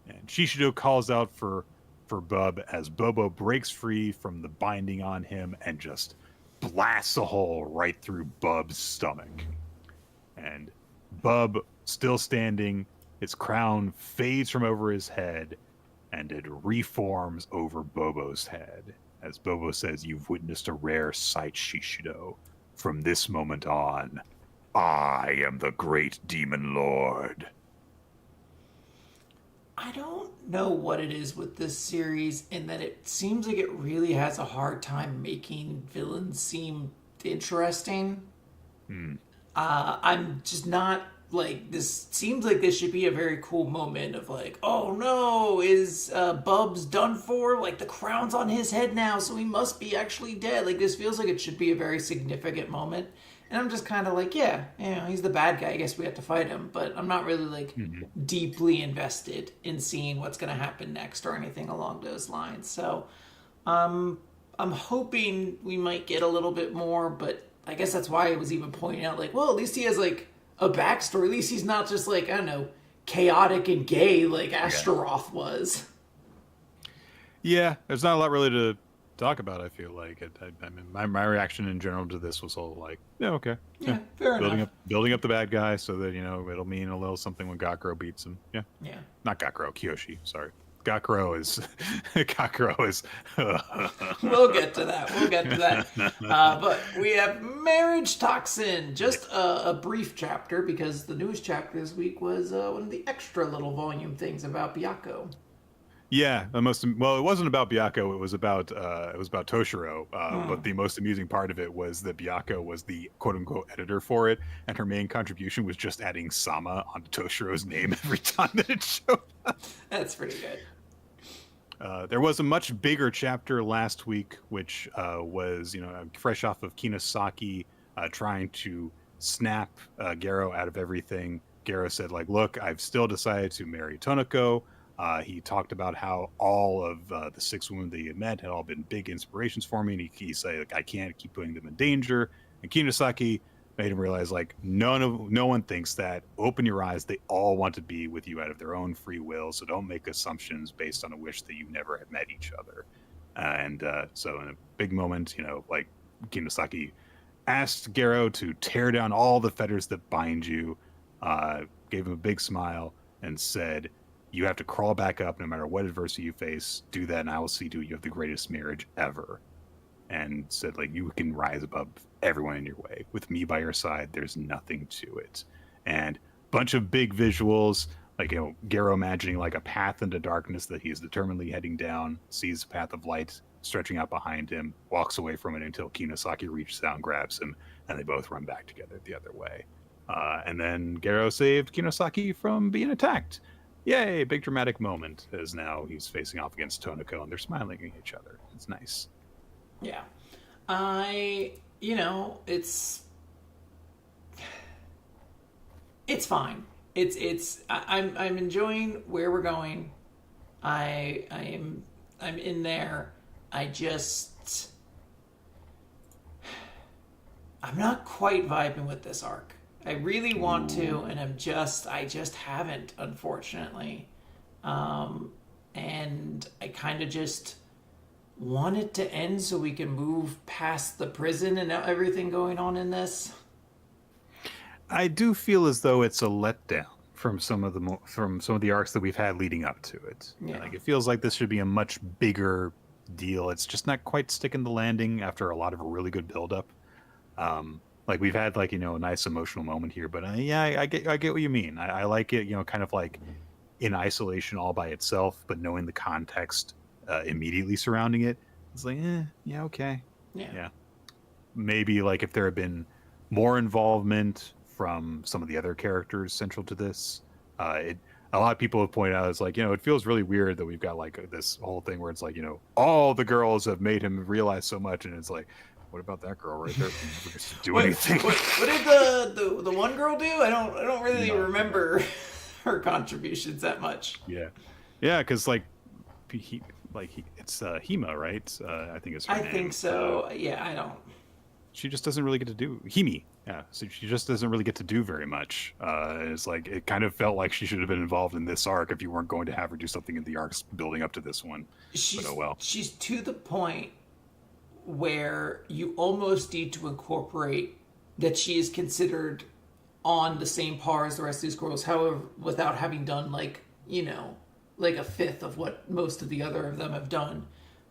And Shishido calls out for Bub as Bobo breaks free from the binding on him and just blasts a hole right through Bub's stomach. And Bub, still standing, its crown fades from over his head, and it reforms over Bobo's head. As Bobo says, you've witnessed a rare sight, Shishido. From this moment on, I am the great demon lord. I don't know what it is with this series in that it seems like it really has a hard time making villains seem interesting. I'm just not like, this seems like this should be a very cool moment of like, oh no, is Bubs done for? Like, the crown's on his head now, so he must be actually dead. Like, this feels like it should be a very significant moment. And I'm just kind of like, yeah, he's the bad guy. I guess we have to fight him. But I'm not really, like, deeply invested in seeing what's going to happen next or anything along those lines. So, I'm hoping we might get a little bit more, but I guess that's why I was even pointing out, like, well, at least he has like a backstory. At least he's not just like, I don't know, chaotic and gay like Astaroth was. Yeah, there's not a lot really to talk about. I feel like I mean, my reaction in general to this was all like, yeah, okay, Yeah, fair enough. Building up the bad guy so that it'll mean a little something when Gakuro beats him. Yeah, Yeah. not Gakuro, Kiyoshi. Sorry, Gakuro is Gakuro is. We'll get to that. We'll get to that. But we have Marriagetoxin. Just a brief chapter because the newest chapter this week was one of the extra little volume things about Byakuo. Yeah, it wasn't about Byakuo. It was about Toshiro. But the most amusing part of it was that Byakuo was the quote unquote editor for it, and her main contribution was just adding Sama onto Toshiro's name every time that it showed up. That's pretty good. There was a much bigger chapter last week, which was fresh off of Kinasaki trying to snap Garo out of everything. Garo said, like, look, I've still decided to marry Tonoko. He talked about how all of the 6 women that he had met had all been big inspirations for me, and he said, like, I can't keep putting them in danger. And Kinasaki made him realize, like, no one thinks that. Open your eyes. They all want to be with you out of their own free will, so don't make assumptions based on a wish that you never had met each other. So in a big moment, like, Kinasaki asked Garo to tear down all the fetters that bind you, gave him a big smile, and said, you have to crawl back up no matter what adversity you face. Do that, and I will see to it you have the greatest marriage ever. And said, like, you can rise above everyone in your way. With me by your side, there's nothing to it. And bunch of big visuals, like, Garo imagining like a path into darkness that he is determinedly heading down, sees a path of light stretching out behind him, walks away from it until Kinasaki reaches out and grabs him, and they both run back together the other way. And then Garo saved Kinasaki from being attacked. Yay, big dramatic moment, as now he's facing off against Tonoko and they're smiling at each other. It's nice. Yeah. It's fine. I'm enjoying where we're going. I'm in there. I'm not quite vibing with this arc. I really want to, and I just haven't, unfortunately. And I kind of just want it to end so we can move past the prison and everything going on in this. I do feel as though it's a letdown from some of the arcs that we've had leading up to it. Yeah. Like, it feels like this should be a much bigger deal. It's just not quite sticking the landing after a lot of a really good buildup. Like, we've had, like, a nice emotional moment here, but I get what you mean. I like it, kind of like in isolation all by itself, but knowing the context immediately surrounding it. It's like, yeah, okay. Yeah. Maybe, like, if there had been more involvement from some of the other characters central to this, a lot of people have pointed out, it's like, it feels really weird that we've got, like, this whole thing where it's like, all the girls have made him realize so much, and it's like, what about that girl right there? Do anything? What did the one girl do? I don't really remember her contributions that much. Yeah, because it's Hima, right? I think it's her name. I think so. I don't. She just doesn't really get to do Himi. Yeah, so she just doesn't really get to do very much. It's like, it kind of felt like she should have been involved in this arc if you weren't going to have her do something in the arcs building up to this one. But oh well. She's to the point where you almost need to incorporate that she is considered on the same par as the rest of these girls, however, without having done like a fifth of what most of the other of them have done,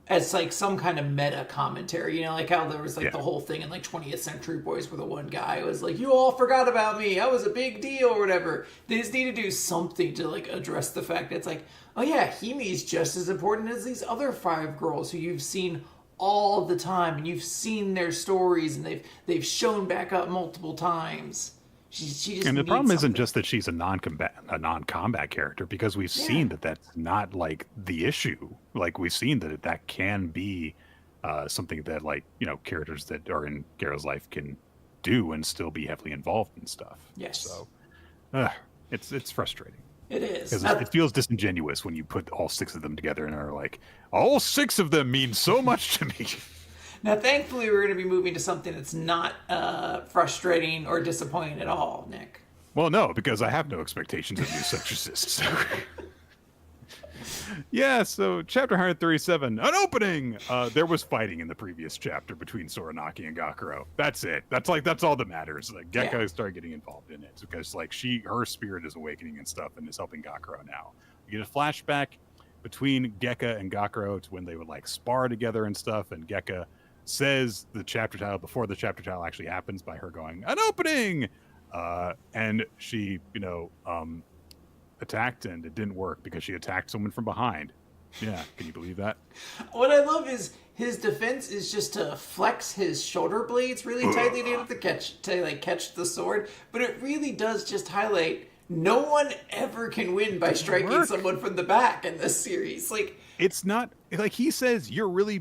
as like some kind of meta commentary, like how there was like the whole thing in like 20th Century Boys where the one guy was like, you all forgot about me, I was a big deal or whatever. They just need to do something to like address the fact that it's like, oh yeah, Himi's just as important as these other 5 girls who you've seen all the time, and you've seen their stories, and they've shown back up multiple times. She just and the problem something. isn't just that she's a non-combat character, because we've seen that that's not like the issue. Like, we've seen that can be something that, like, characters that are in Garo's life can do and still be heavily involved in stuff. Yes. So it's frustrating. It is. Because it feels disingenuous when you put all 6 of them together and are like, all 6 of them mean so much to me. Now, thankfully, we're going to be moving to something that's not frustrating or disappointing at all, Nick. Well, no, because I have no expectations of new Exorcists. Yeah, so chapter 137, an opening! There was fighting in the previous chapter between Soranaki and Gakuro. That's it. That's all that matters. Like, Gekka started getting involved in it because, like, her spirit is awakening and stuff and is helping Gakuro now. You get a flashback between Gekka and Gakuro to when they would, like, spar together and stuff, and Gekka says the chapter title before the chapter title actually happens by her going, an opening! And she, attacked, and it didn't work because she attacked someone from behind. Yeah, can you believe that? What I love is his defense is just to flex his shoulder blades really tightly to catch the sword, but it really does just highlight no one ever can win by striking someone from the back in this series. Like, it's not like he says you're really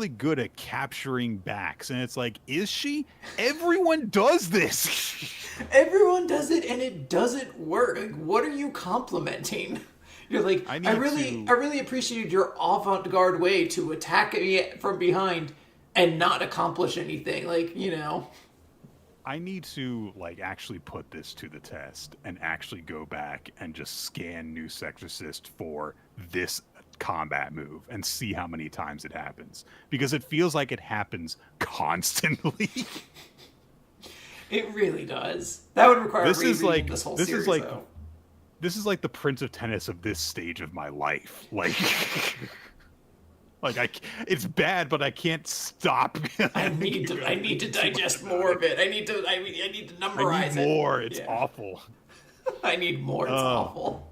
good at capturing backs, and it's like, is she? Everyone does this. Everyone does it, and it doesn't work. Like, what are you complimenting? You're like, I really appreciated your avant-garde way to attack me from behind and not accomplish anything. Like, I need to, like, actually put this to the test and actually go back and just scan New Exorcist for this combat move and see how many times it happens, because it feels like it happens constantly. It really does. That would require this is like this whole this series, is like though. This is like the Prince of Tennis of this stage of my life. Like, it's bad, but I can't stop. I need to digest more of it. I need to numberize it. I need more. It's awful. I need more. It's awful.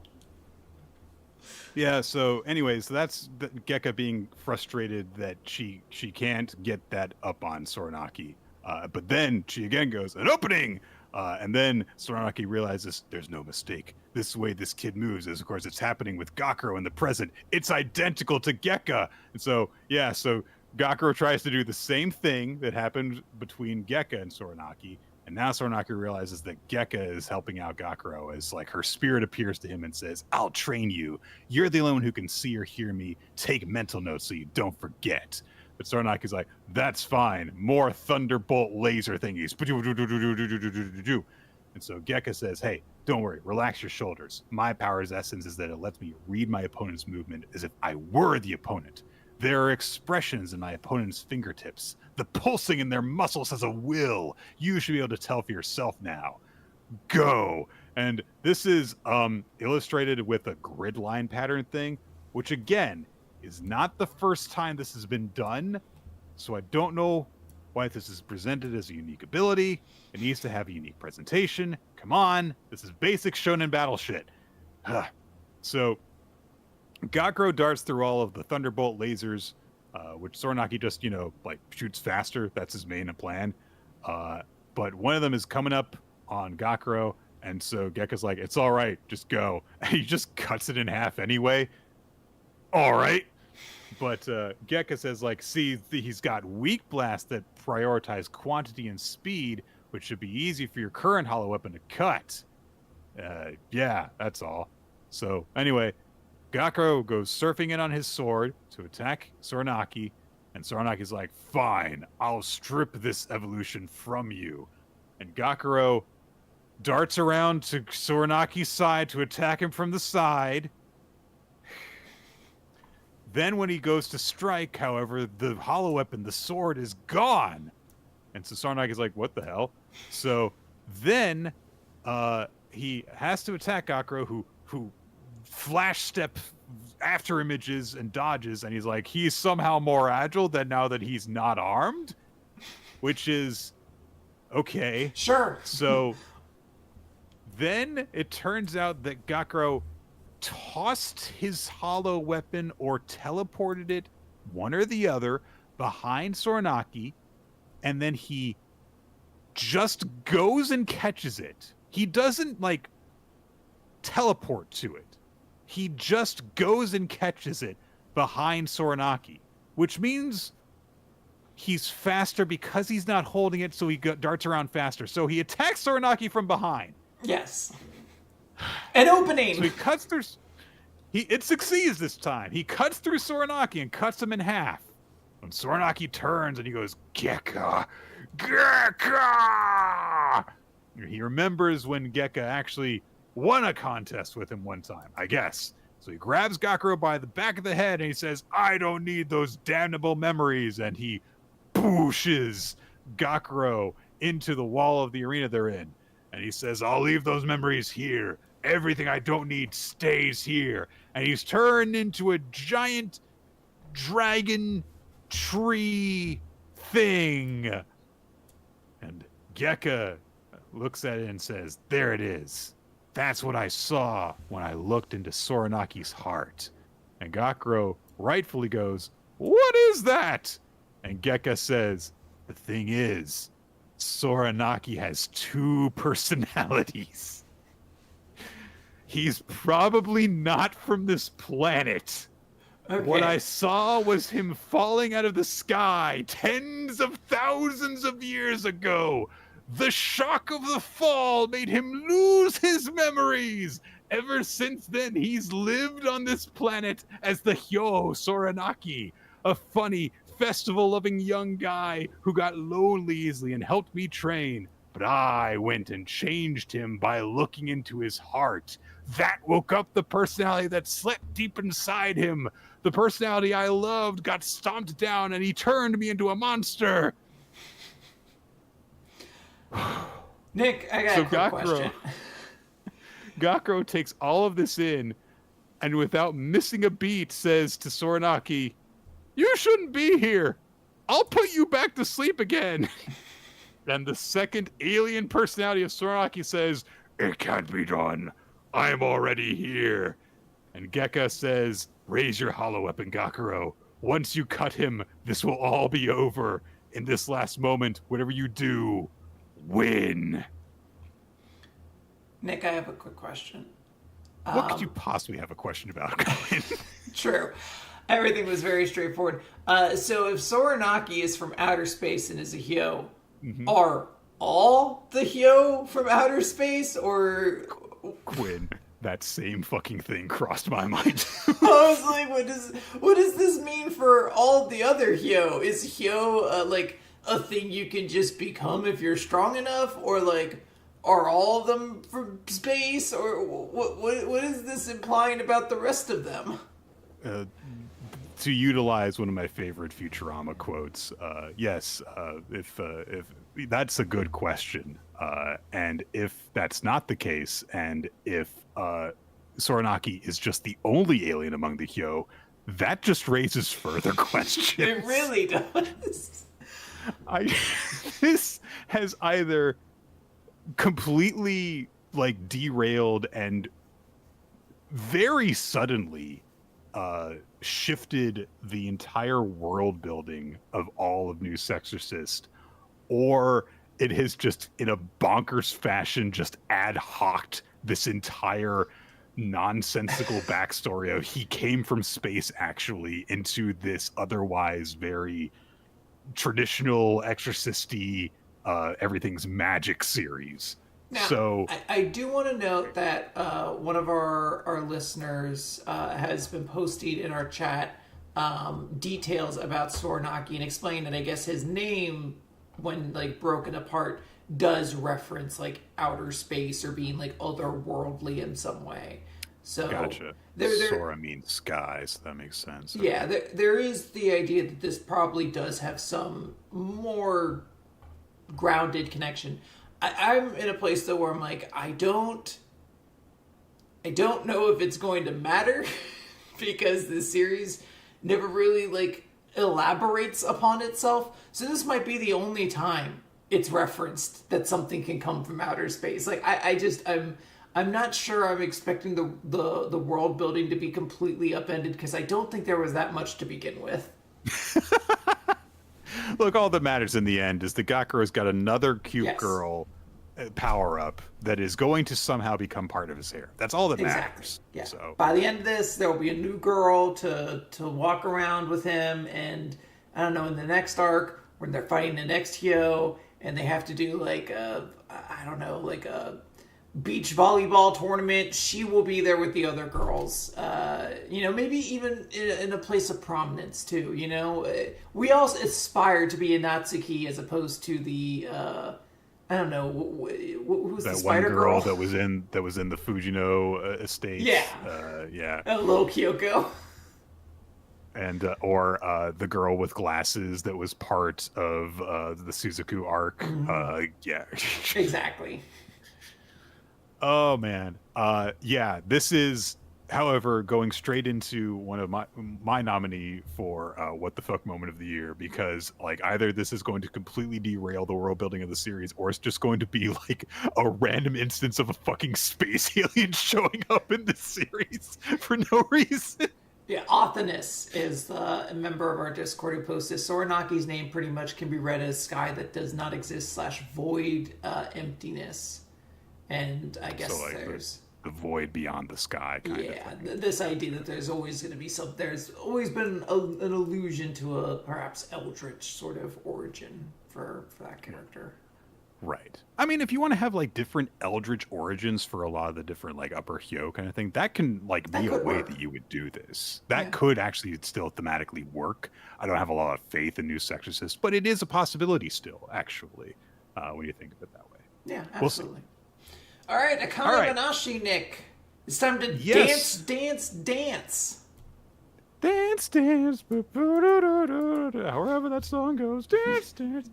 Yeah. So, anyways, that's Gekka being frustrated that she can't get that up on Soranaki. But then she again goes, an opening! And then Soranaki realizes there's no mistake. This way this kid moves is, of course, it's happening with Gakuro in the present. It's identical to Gekka. And so Gakuro tries to do the same thing that happened between Gekka and Soranaki. And now Soranaki realizes that Gekka is helping out Gakuro as, like, her spirit appears to him and says, I'll train you. You're the only one who can see or hear me. Take mental notes so you don't forget. But Soranaki's like, that's fine. More thunderbolt laser thingies. And so Gekka says, hey, don't worry. Relax your shoulders. My power's essence is that it lets me read my opponent's movement as if I were the opponent. There are expressions in my opponent's fingertips. The pulsing in their muscles has a will. You should be able to tell for yourself now. Go. And this is illustrated with a grid line pattern thing, which, again, is not the first time this has been done, so I don't know why this is presented as a unique ability. It needs to have a unique presentation. Come on, this is basic shonen battle shit. So Gakuro darts through all of the thunderbolt lasers, which Soranaki just, shoots faster. That's his main plan. But one of them is coming up on Gakuro, and so Gekka's like, it's all right, just go. And he just cuts it in half anyway. All right. But Gekka says, like, see, he's got weak blasts that prioritize quantity and speed, which should be easy for your current hollow weapon to cut. Yeah, that's all. So, anyway, Gakuro goes surfing in on his sword to attack Soranaki, and Soranaki's like, fine, I'll strip this evolution from you. And Gakuro darts around to Soranaki's side to attack him from the side. Then when he goes to strike, however, the hollow weapon, the sword, is gone. And so Saranaki's like, what the hell? So then he has to attack Gakuro, who flash step after images and dodges, and he's like, he's somehow more agile than now that he's not armed, which is okay. Sure. So then it turns out that Gakuro tossed his hollow weapon or teleported it, one or the other, behind Soranaki, and then he just goes and catches it. He doesn't, like, teleport to it. He just goes and catches it behind Soranaki, which means he's faster because he's not holding it, so he darts around faster. So he attacks Soranaki from behind. Yes. An opening! So he cuts through... It succeeds this time. He cuts through Soranaki and cuts him in half. When Soranaki turns and he goes, Gekka! Gekka! He remembers when Gekka actually won a contest with him one time, I guess. So he grabs Gakuro by the back of the head and he says, I don't need those damnable memories. And he pushes Gakuro into the wall of the arena they're in. And he says, I'll leave those memories here. Everything I don't need stays here. And he's turned into a giant dragon tree thing. And Gekka looks at it and says, there it is. That's what I saw when I looked into Soranaki's heart. And Gakuro rightfully goes, what is that? And Gekka says, the thing is, Soranaki has two personalities. He's probably not from this planet. Okay. What I saw was him falling out of the sky tens of thousands of years ago. The shock of the fall made him lose his memories. Ever since then, he's lived on this planet as the Hyo Soranaki, a funny, festival-loving young guy who got lonely easily and helped me train. But I went and changed him by looking into his heart. That woke up the personality that slept deep inside him. The personality I loved got stomped down and he turned me into a monster. Nick, I got a quick question. Gakuro takes all of this in and without missing a beat says to Soranaki, you shouldn't be here. I'll put you back to sleep again. And the second alien personality of Soranaki says, it can't be done. I'm already here. And Gekka says, raise your hollow weapon, Gakuro. Once you cut him, this will all be over. In this last moment, whatever you do, win. Nick, I have a quick question. What could you possibly have a question about, Quinn? True. Everything was very straightforward. So if Soranaki is from outer space and is a Hyo, are all the Hyo from outer space, or... Quinn, that same fucking thing crossed my mind. I was like, what does this mean for all the other Hyo? Is Hyo like a thing you can just become if you're strong enough, or like are all of them from space, or what is this implying about the rest of them? To utilize one of my favorite Futurama quotes, yes, if that's a good question, and if that's not the case, and if Soranaki is just the only alien among the Hyo, that just raises further questions. It really does. This has either completely like derailed and very suddenly shifted the entire world building of all of New Exorcist, or it has just in a bonkers fashion just ad hoc'd this entire nonsensical backstory of he came from space actually into this otherwise very traditional exorcist-y everything's magic series. Now, so I do want to note that one of our listeners has been posting in our chat details about Soranaki and explained that I guess his name, when like broken apart, does reference like outer space or being like otherworldly in some way. So gotcha. Sora means sky, so that makes sense. Yeah, there is the idea that this probably does have some more grounded connection. I'm in a place though where I'm like, I don't know if it's going to matter because the series never really like elaborates upon itself. So this might be the only time it's referenced that something can come from outer space. Like I'm not sure I'm expecting the world building to be completely upended because I don't think there was that much to begin with. Look, all that matters in the end is that Gakuro's got another cute girl power-up that is going to somehow become part of his hair. That's all that matters. Yeah. So by the end of this, there will be a new girl to walk around with him, and I don't know, in the next arc, when they're fighting the next Hyo, and they have to do like a beach volleyball tournament. She will be there with the other girls. Maybe even in a place of prominence too. We all aspire to be a Natsuki as opposed to the I don't know who's that the one spider girl that was in the Fujino estate. Yeah, yeah. Little Kyoko. And or the girl with glasses that was part of the Suzaku arc. Yeah. Exactly. Oh man. Yeah, this is, however, going straight into one of my nominee for what the fuck moment of the year, because like either this is going to completely derail the world building of the series, or it's just going to be like a random instance of a fucking space alien showing up in this series for no reason. Yeah, Othinus is a member of our Discord who posted Soranaki's name pretty much can be read as sky that does not exist / void emptiness. And I guess So, like, there's the void beyond the sky kind of this idea that there's always going to be there's always been an allusion to a perhaps eldritch sort of origin for that character. Right. I mean, if you want to have like different eldritch origins for a lot of the different like upper Hyo kind of thing, that can like be a way that you would do this. That could actually still thematically work. I don't have a lot of faith in New Exorcist, but it is a possibility still, actually, when you think of it that way. Yeah, absolutely. All right, Akane-banashi, Nick. It's time to dance. Dance, dance, however that song goes. Dance, dance.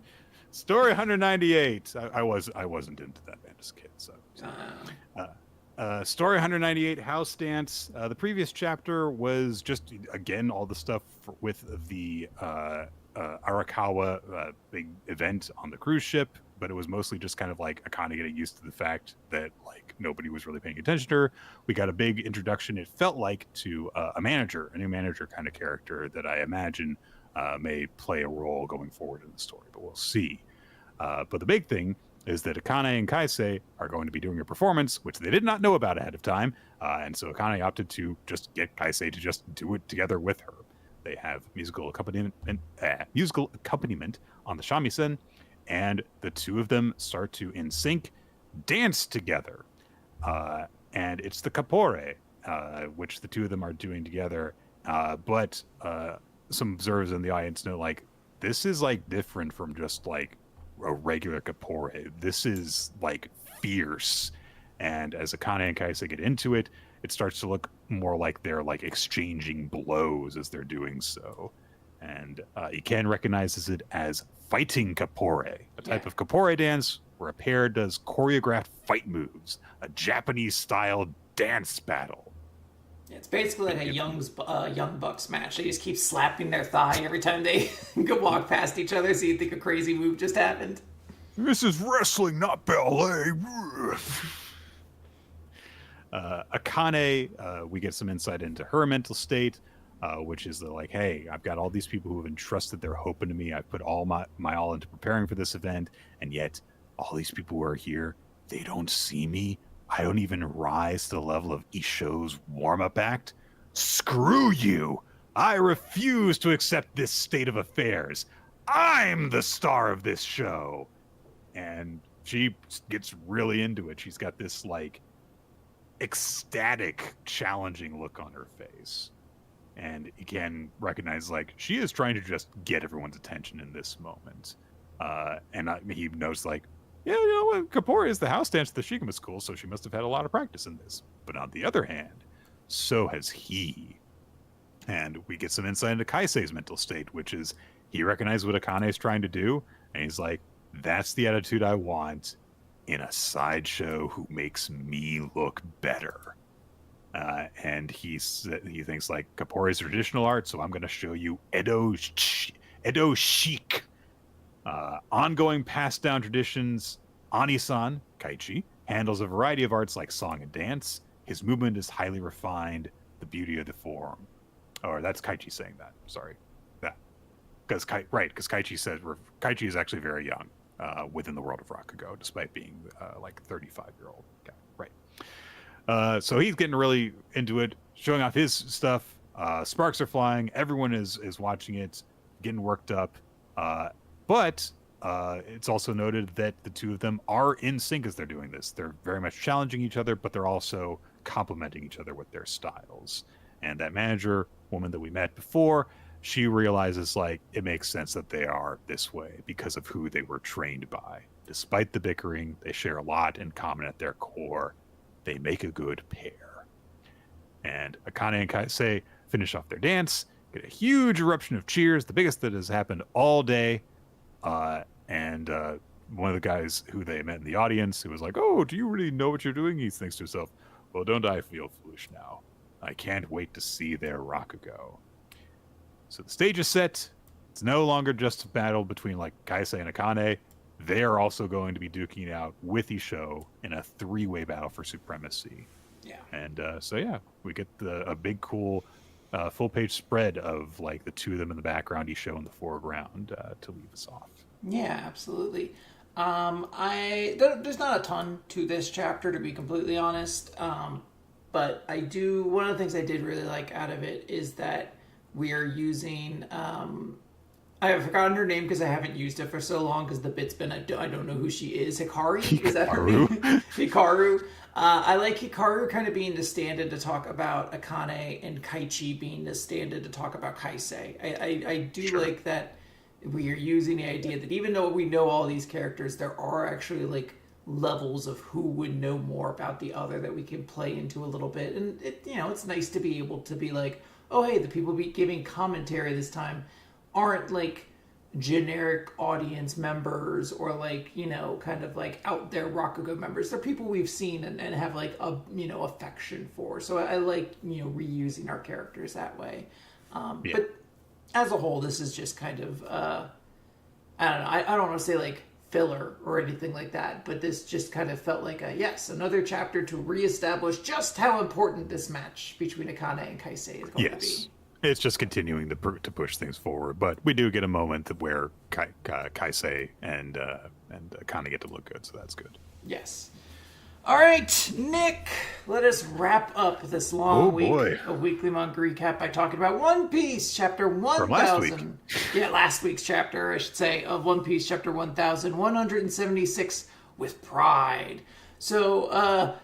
Story 198. I wasn't into that band as a kid, so. Story 198, House Dance. The previous chapter was just, again, all the stuff with the Arakawa big event on the cruise ship, but it was mostly just kind of like Akane getting used to the fact that like nobody was really paying attention to her. We got a big introduction, it felt like, to a new manager kind of character that I imagine may play a role going forward in the story, but we'll see. But the big thing is that Akane and Kaisei are going to be doing a performance, which they did not know about ahead of time, and so Akane opted to just get Kaisei to just do it together with her. They have musical accompaniment on the shamisen, and the two of them start to, in sync, dance together. And it's the Kapore, which the two of them are doing together. But some observers in the audience know, like, this is, like, different from just, like, a regular Kapore. This is, like, fierce. And as Akane and Kaisa get into it, it starts to look more like they're, like, exchanging blows as they're doing so. And Iken recognizes it as fighting Kapore, a type of Kapore dance where a pair does choreographed fight moves, a Japanese-style dance battle. It's basically like a Young Bucks match. They just keep slapping their thigh every time they go walk past each other, so you think a crazy move just happened. This is wrestling, not ballet. Akane, we get some insight into her mental state, which is like, hey, I've got all these people who have entrusted their hope into me. I've put all my all into preparing for this event, and yet all these people who are here, they don't see me. I don't even rise to the level of Isho's warm-up act. Screw you! I refuse to accept this state of affairs. I'm the star of this show. And she gets really into it. She's got this, like, ecstatic, challenging look on her face. And you can recognize, like, she is trying to just get everyone's attention in this moment. And he knows, like, yeah, you know what? Kapore is the house dance at the Shikama school, so she must have had a lot of practice in this. But on the other hand, so has he. And we get some insight into Kaisei's mental state, which is he recognizes what Akane is trying to do, and he's like, that's the attitude I want in a sideshow who makes me look better. And he thinks, like, Kapore is traditional art, so I'm going to show you Edo chic. Ongoing passed down traditions. Anisan, Kaichi, handles a variety of arts like song and dance. His movement is highly refined, the beauty of the form. Or that's Kaichi saying that. Sorry. That. Because Kaichi says Kaichi is actually very young within the world of Rakugo, despite being like a 35-year-old guy. Right. So he's getting really into it, showing off his stuff. Sparks are flying. Everyone is watching it, getting worked up. But it's also noted that the two of them are in sync as they're doing this. They're very much challenging each other, but they're also complementing each other with their styles. And that manager woman that we met before, she realizes like it makes sense that they are this way because of who they were trained by. Despite the bickering, they share a lot in common at their core. They make a good pair. And Akane and Kaisei finish off their dance, get a huge eruption of cheers, the biggest that has happened all day. And one of the guys who they met in the audience, who was like, "Oh, do you really know what you're doing?" He thinks to himself, "Well, don't I feel foolish now? I can't wait to see their Rakugo." So the stage is set. It's no longer just a battle between like Kaisei and Akane. They are also going to be duking it out with Isho in a three-way battle for supremacy. Yeah. And so yeah, we get a big cool full-page spread of like the two of them in the background, Isho in the foreground to leave us off. Yeah, absolutely. There's not a ton to this chapter, to be completely honest. But I do. One of the things I did really like out of it is that we are using. I have forgotten her name because I haven't used it for so long because the bit's been. I don't know who she is. Hikari? Is that her name? Hikaru. I like Hikaru kind of being the stand-in to talk about Akane and Kaichi being the stand-in to talk about Kaisei. I do like that. We are using the idea that even though we know all these characters, there are actually like levels of who would know more about the other that we can play into a little bit. And it's nice to be able to be like, oh hey, the people giving commentary this time aren't like generic audience members or like kind of like out there Rakugo members. They're people we've seen and have like a affection for. So I like reusing our characters that way. But as a whole, this is just kind of, I don't know, I don't want to say like filler or anything like that, but this just kind of felt like another chapter to reestablish just how important this match between Akane and Kaisei is going to be. It's just continuing to push things forward, but we do get a moment where Kaisei and Akane get to look good, so that's good. Yes. All right, Nick, let us wrap up this long week of Weekly Manga Recap by talking about One Piece, Chapter 1000. From last week. Yeah, last week's chapter, I should say, of One Piece, Chapter 1176, with Pride. So,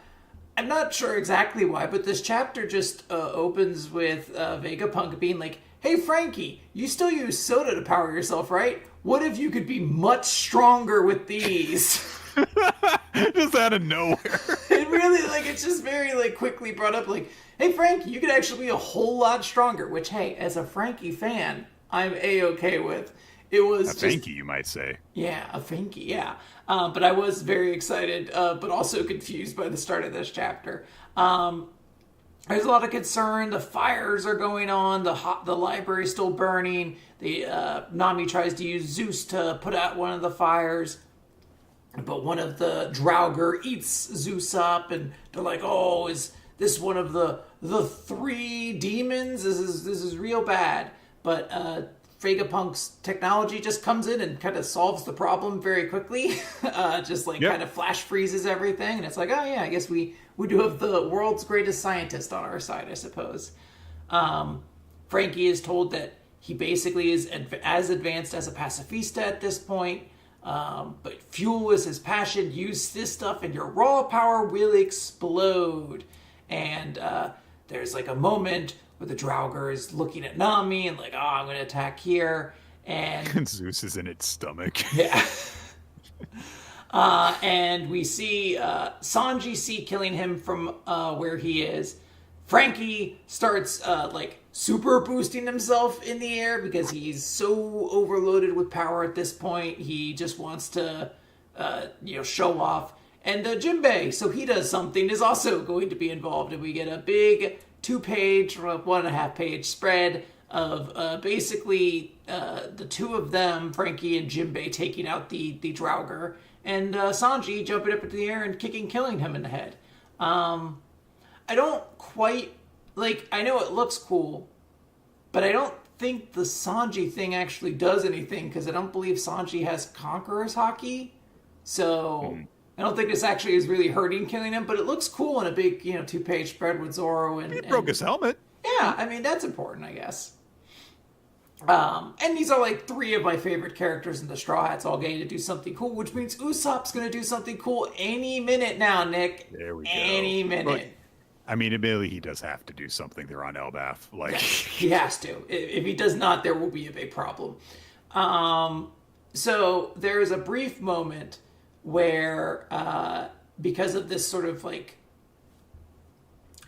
I'm not sure exactly why, but this chapter just opens with Vegapunk being like, "Hey, Frankie, you still use soda to power yourself, right? What if you could be much stronger with these?" Just out of nowhere. It really, it's just very, quickly brought up, "Hey, Frankie, you could actually be a whole lot stronger," which, hey, as a Frankie fan, I'm A-okay with. It was a Frankie, you might say. Yeah, a Frankie, yeah. But I was very excited, but also confused by the start of this chapter. There's a lot of concern. The fires are going on. The library's still burning. Nami tries to use Zeus to put out one of the fires. But one of the Draugr eats Zeus up, and they're like, "Oh, is this one of the three demons? This is real bad." But Vegapunk's technology just comes in and kind of solves the problem very quickly. Kind of flash freezes everything, and it's like, oh yeah, I guess we do have the world's greatest scientist on our side, I suppose. Frankie is told that he basically is as advanced as a pacifista at this point. But fuel is his passion. Use this stuff and your raw power will explode. And there's a moment where the Draugr is looking at Nami and I'm going to attack here. And Zeus is in its stomach. Yeah. And we see Sanji C killing him from where he is. Frankie starts super boosting himself in the air because he's so overloaded with power at this point. He just wants to show off. And Jinbei, so he does something, is also going to be involved, and we get a big 2-page or 1.5-page spread of basically the two of them, Frankie and Jinbei, taking out the Draugr, and Sanji jumping up into the air and killing him in the head. I don't quite, I know it looks cool, but I don't think the Sanji thing actually does anything, because I don't believe Sanji has Conqueror's Haki, so I don't think this actually is really hurting killing him, but it looks cool in a big, 2-page spread with Zoro. And he broke his helmet. Yeah, I mean, that's important, I guess. And these are like three of my favorite characters in the Straw Hats all getting to do something cool, which means Usopp's going to do something cool any minute now, Nick. There we go. Any minute. Well, I mean, admittedly, he does have to do something. They're on Elbaf. Like he has to. If he does not, there will be a big problem. So there is a brief moment where, because of this sort of like,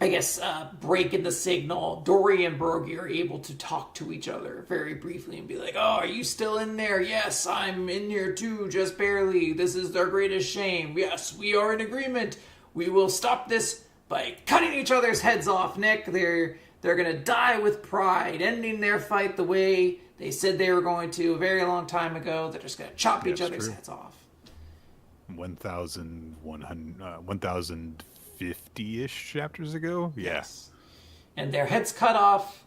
I guess, break in the signal, Dory and Brogy are able to talk to each other very briefly and be like, oh, are you still in there? Yes, I'm in here too, just barely. This is their greatest shame. Yes, we are in agreement. We will stop this by cutting each other's heads off, Nick. They're going to die with pride, ending their fight the way they said they were going to a very long time ago. They're just going to chop each other's heads off. 1,050-ish chapters ago? Yes. And their heads cut off,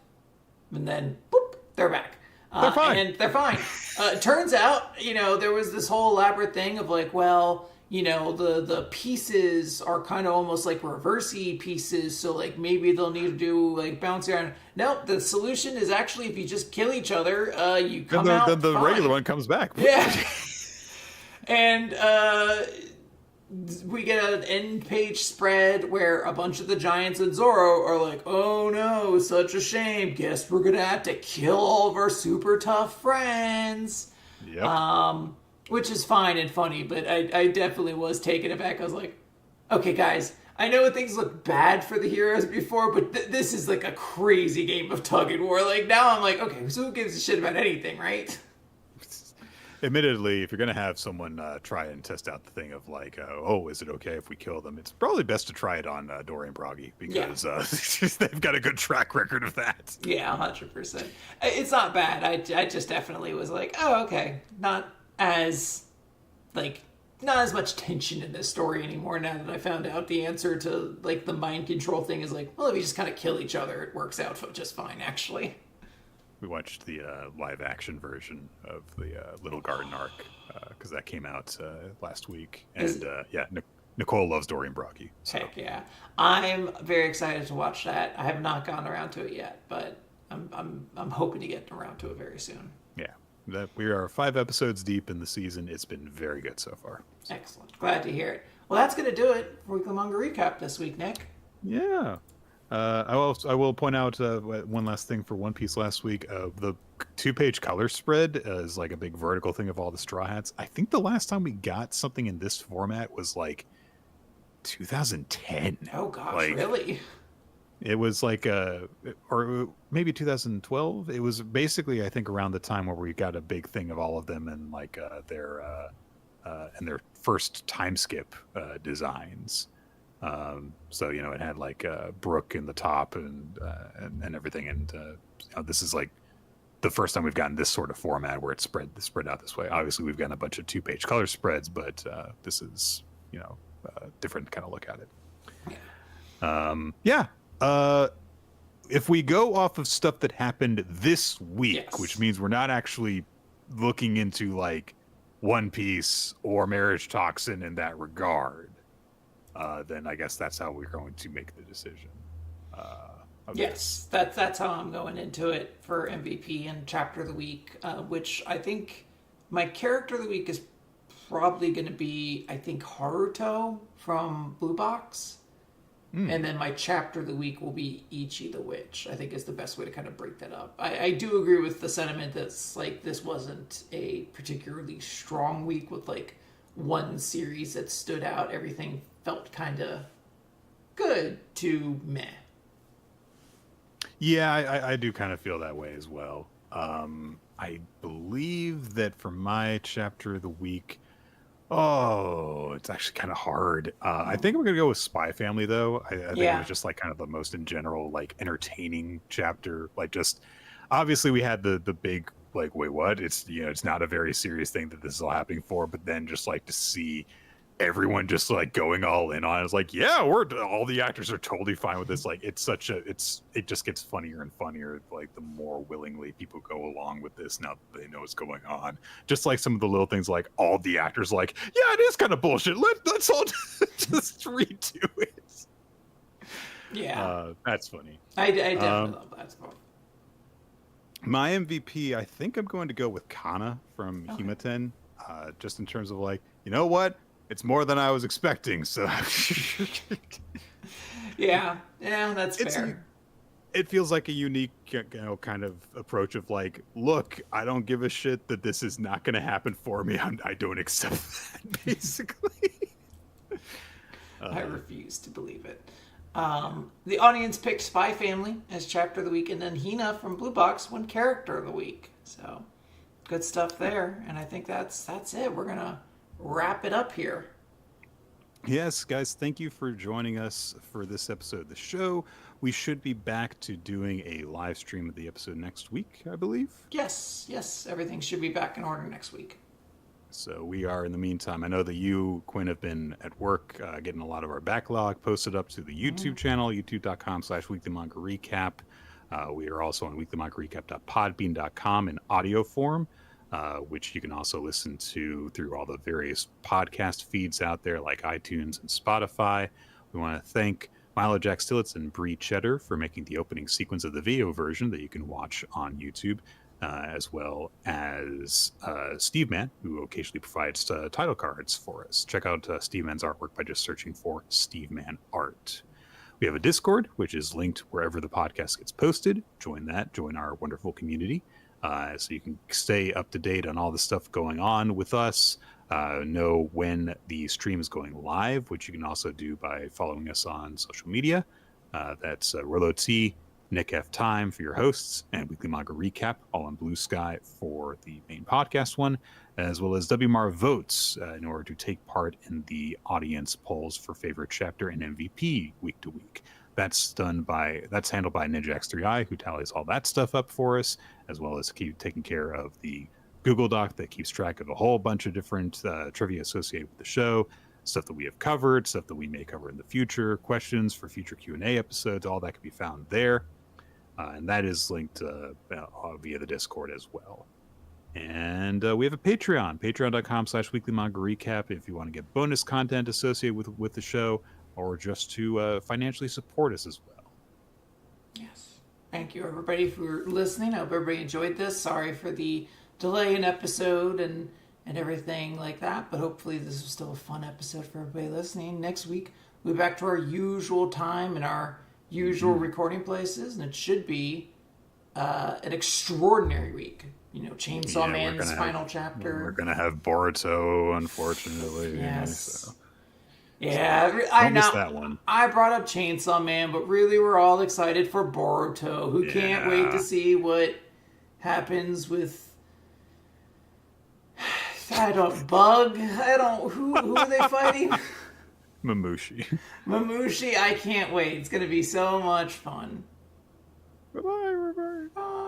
and then, boop, they're back. They're fine. And they're fine. It turns out, there was this whole elaborate thing of like, well, the pieces are kind of almost like reversey pieces, so like maybe they'll need to do like bounce around. Nope, the solution is actually if you just kill each other, you come out the fine. regular one comes back. Yeah. And we get an end page spread where a bunch of the Giants and Zoro are like, oh no, such a shame. Guess we're gonna have to kill all of our super tough friends. Yep. Which is fine and funny, but I definitely was taken aback. I was like, okay, guys, I know things look bad for the heroes before, but this is like a crazy game of tug and war. Like, now I'm like, okay, so who gives a shit about anything, right? Admittedly, if you're going to have someone try and test out the thing of like, oh, is it okay if we kill them? It's probably best to try it on Dory and Brogy because they've got a good track record of that. Yeah, 100%. It's not bad. I just definitely was like, oh, okay, not as much tension in this story anymore now that I found out the answer to like the mind control thing is like, well, if you just kind of kill each other, it works out just fine, actually. We watched the live action version of the Little Garden arc because that came out last week, and Nicole loves Dory and Brogy. So. Heck yeah, I'm very excited to watch that. I have not gotten around to it yet, but I'm hoping to get around to it very soon. Yeah. We are 5 episodes deep in the season. It's been very good so far. Excellent. Glad to hear it. Well, that's going to do it for Weekly Manga Recap this week, Nick. Yeah. I will point out one last thing for One Piece last week. The 2-page color spread is like a big vertical thing of all the Straw Hats. I think the last time we got something in this format was like 2010. Oh, gosh, really? It was like or maybe 2012. It was basically, I think, around the time where we got a big thing of all of them and like their first time skip designs. So it had like Brook in the top and everything, and this is like the first time we've gotten this sort of format where it's spread out this way. Obviously, we've gotten a bunch of 2-page color spreads, but this is a different kind of look at it. If we go off of stuff that happened this week, which means we're not actually looking into like One Piece or Marriagetoxin in that regard, then I guess that's how we're going to make the decision. Yes, that's how I'm going into it for MVP and Chapter of the Week, which I think my Character of the Week is probably going to be, I think, Haruto from Blue Box. And then my Chapter of the Week will be Ichi the Witch, I think is the best way to kind of break that up. I do agree with the sentiment that's like this wasn't a particularly strong week with like one series that stood out. Everything felt kind of good to meh. Yeah, I do kind of feel that way as well. I believe that for my Chapter of the Week, it's actually kind of hard. I think we're going to go with Spy Family, though. I think it was just like kind of the most in general, like entertaining chapter. Like just, obviously we had the big, like, wait, what? It's, it's not a very serious thing that this is all happening for, but then just like to see everyone just like going all in on it. It's like, yeah, all the actors are totally fine with this. Like it just gets funnier and funnier like the more willingly people go along with this now that they know what's going on. Just like some of the little things, like all the actors like, yeah, it is kind of bullshit, let's all just redo it. Yeah, that's funny. I definitely love that stuff. My MVP, I think I'm going to go with Kana from Okay. Hima-Ten, just in terms of like, you know what? It's more than I was expecting, so Yeah, yeah, that's it's fair. it feels like a unique, kind of approach of like, look, I don't give a shit that this is not going to happen for me. I don't accept that, basically. I Uh, refuse to believe it. The audience picked Spy Family as chapter of the week, and then Hina from Blue Box won character of the week. So good stuff there, and I think that's it. We're gonna wrap it up here. Yes, guys, thank you for joining us for this episode of the show. We should be back to doing a live stream of the episode next week, I believe. Yes, yes, everything should be back in order next week. So we are, in the meantime, I know that you, Quinn, have been at work getting a lot of our backlog posted up to the YouTube channel, youtube.com/weekly manga recap. We are also on weeklymangarecap.podbean.com in audio form, which you can also listen to through all the various podcast feeds out there like iTunes and Spotify. We want to thank Milo Jack Stillitz and Bree Cheddar for making the opening sequence of the video version that you can watch on YouTube, as well as Steve Mann, who occasionally provides title cards for us. Check out Steve Mann's artwork by just searching for Steve Mann Art. We have a Discord, which is linked wherever the podcast gets posted. Join that, join our wonderful community, so you can stay up to date on all the stuff going on with us. Know when the stream is going live, which you can also do by following us on social media. That's Rolo T, Nick F. Time for your hosts, and Weekly Manga Recap, all on BlueSky for the main podcast one, as well as WMAR votes in order to take part in the audience polls for favorite chapter and MVP week to week. That's handled by NinjaX3i, who tallies all that stuff up for us, as well as keep taking care of the Google Doc that keeps track of a whole bunch of different trivia associated with the show, stuff that we have covered, stuff that we may cover in the future, questions for future Q&A episodes. All that can be found there. And that is linked via the Discord as well. And we have a Patreon, patreon.com/weekly manga recap, if you want to get bonus content associated with the show, or just to financially support us as well. Yes. Thank you, everybody, for listening. I hope everybody enjoyed this. Sorry for the delay in episode and everything like that, but hopefully this was still a fun episode for everybody listening. Next week, we'll be back to our usual time and our usual recording places, and it should be an extraordinary week. You know, Chainsaw Man's final chapter. We're going to have Boruto, unfortunately. Yes. So. Yeah, I missed that one. I brought up Chainsaw Man, but really we're all excited for Boruto, who can't wait to see what happens with who are they fighting? Mamushi, I can't wait. It's going to be so much fun. Bye-bye, everybody. Bye.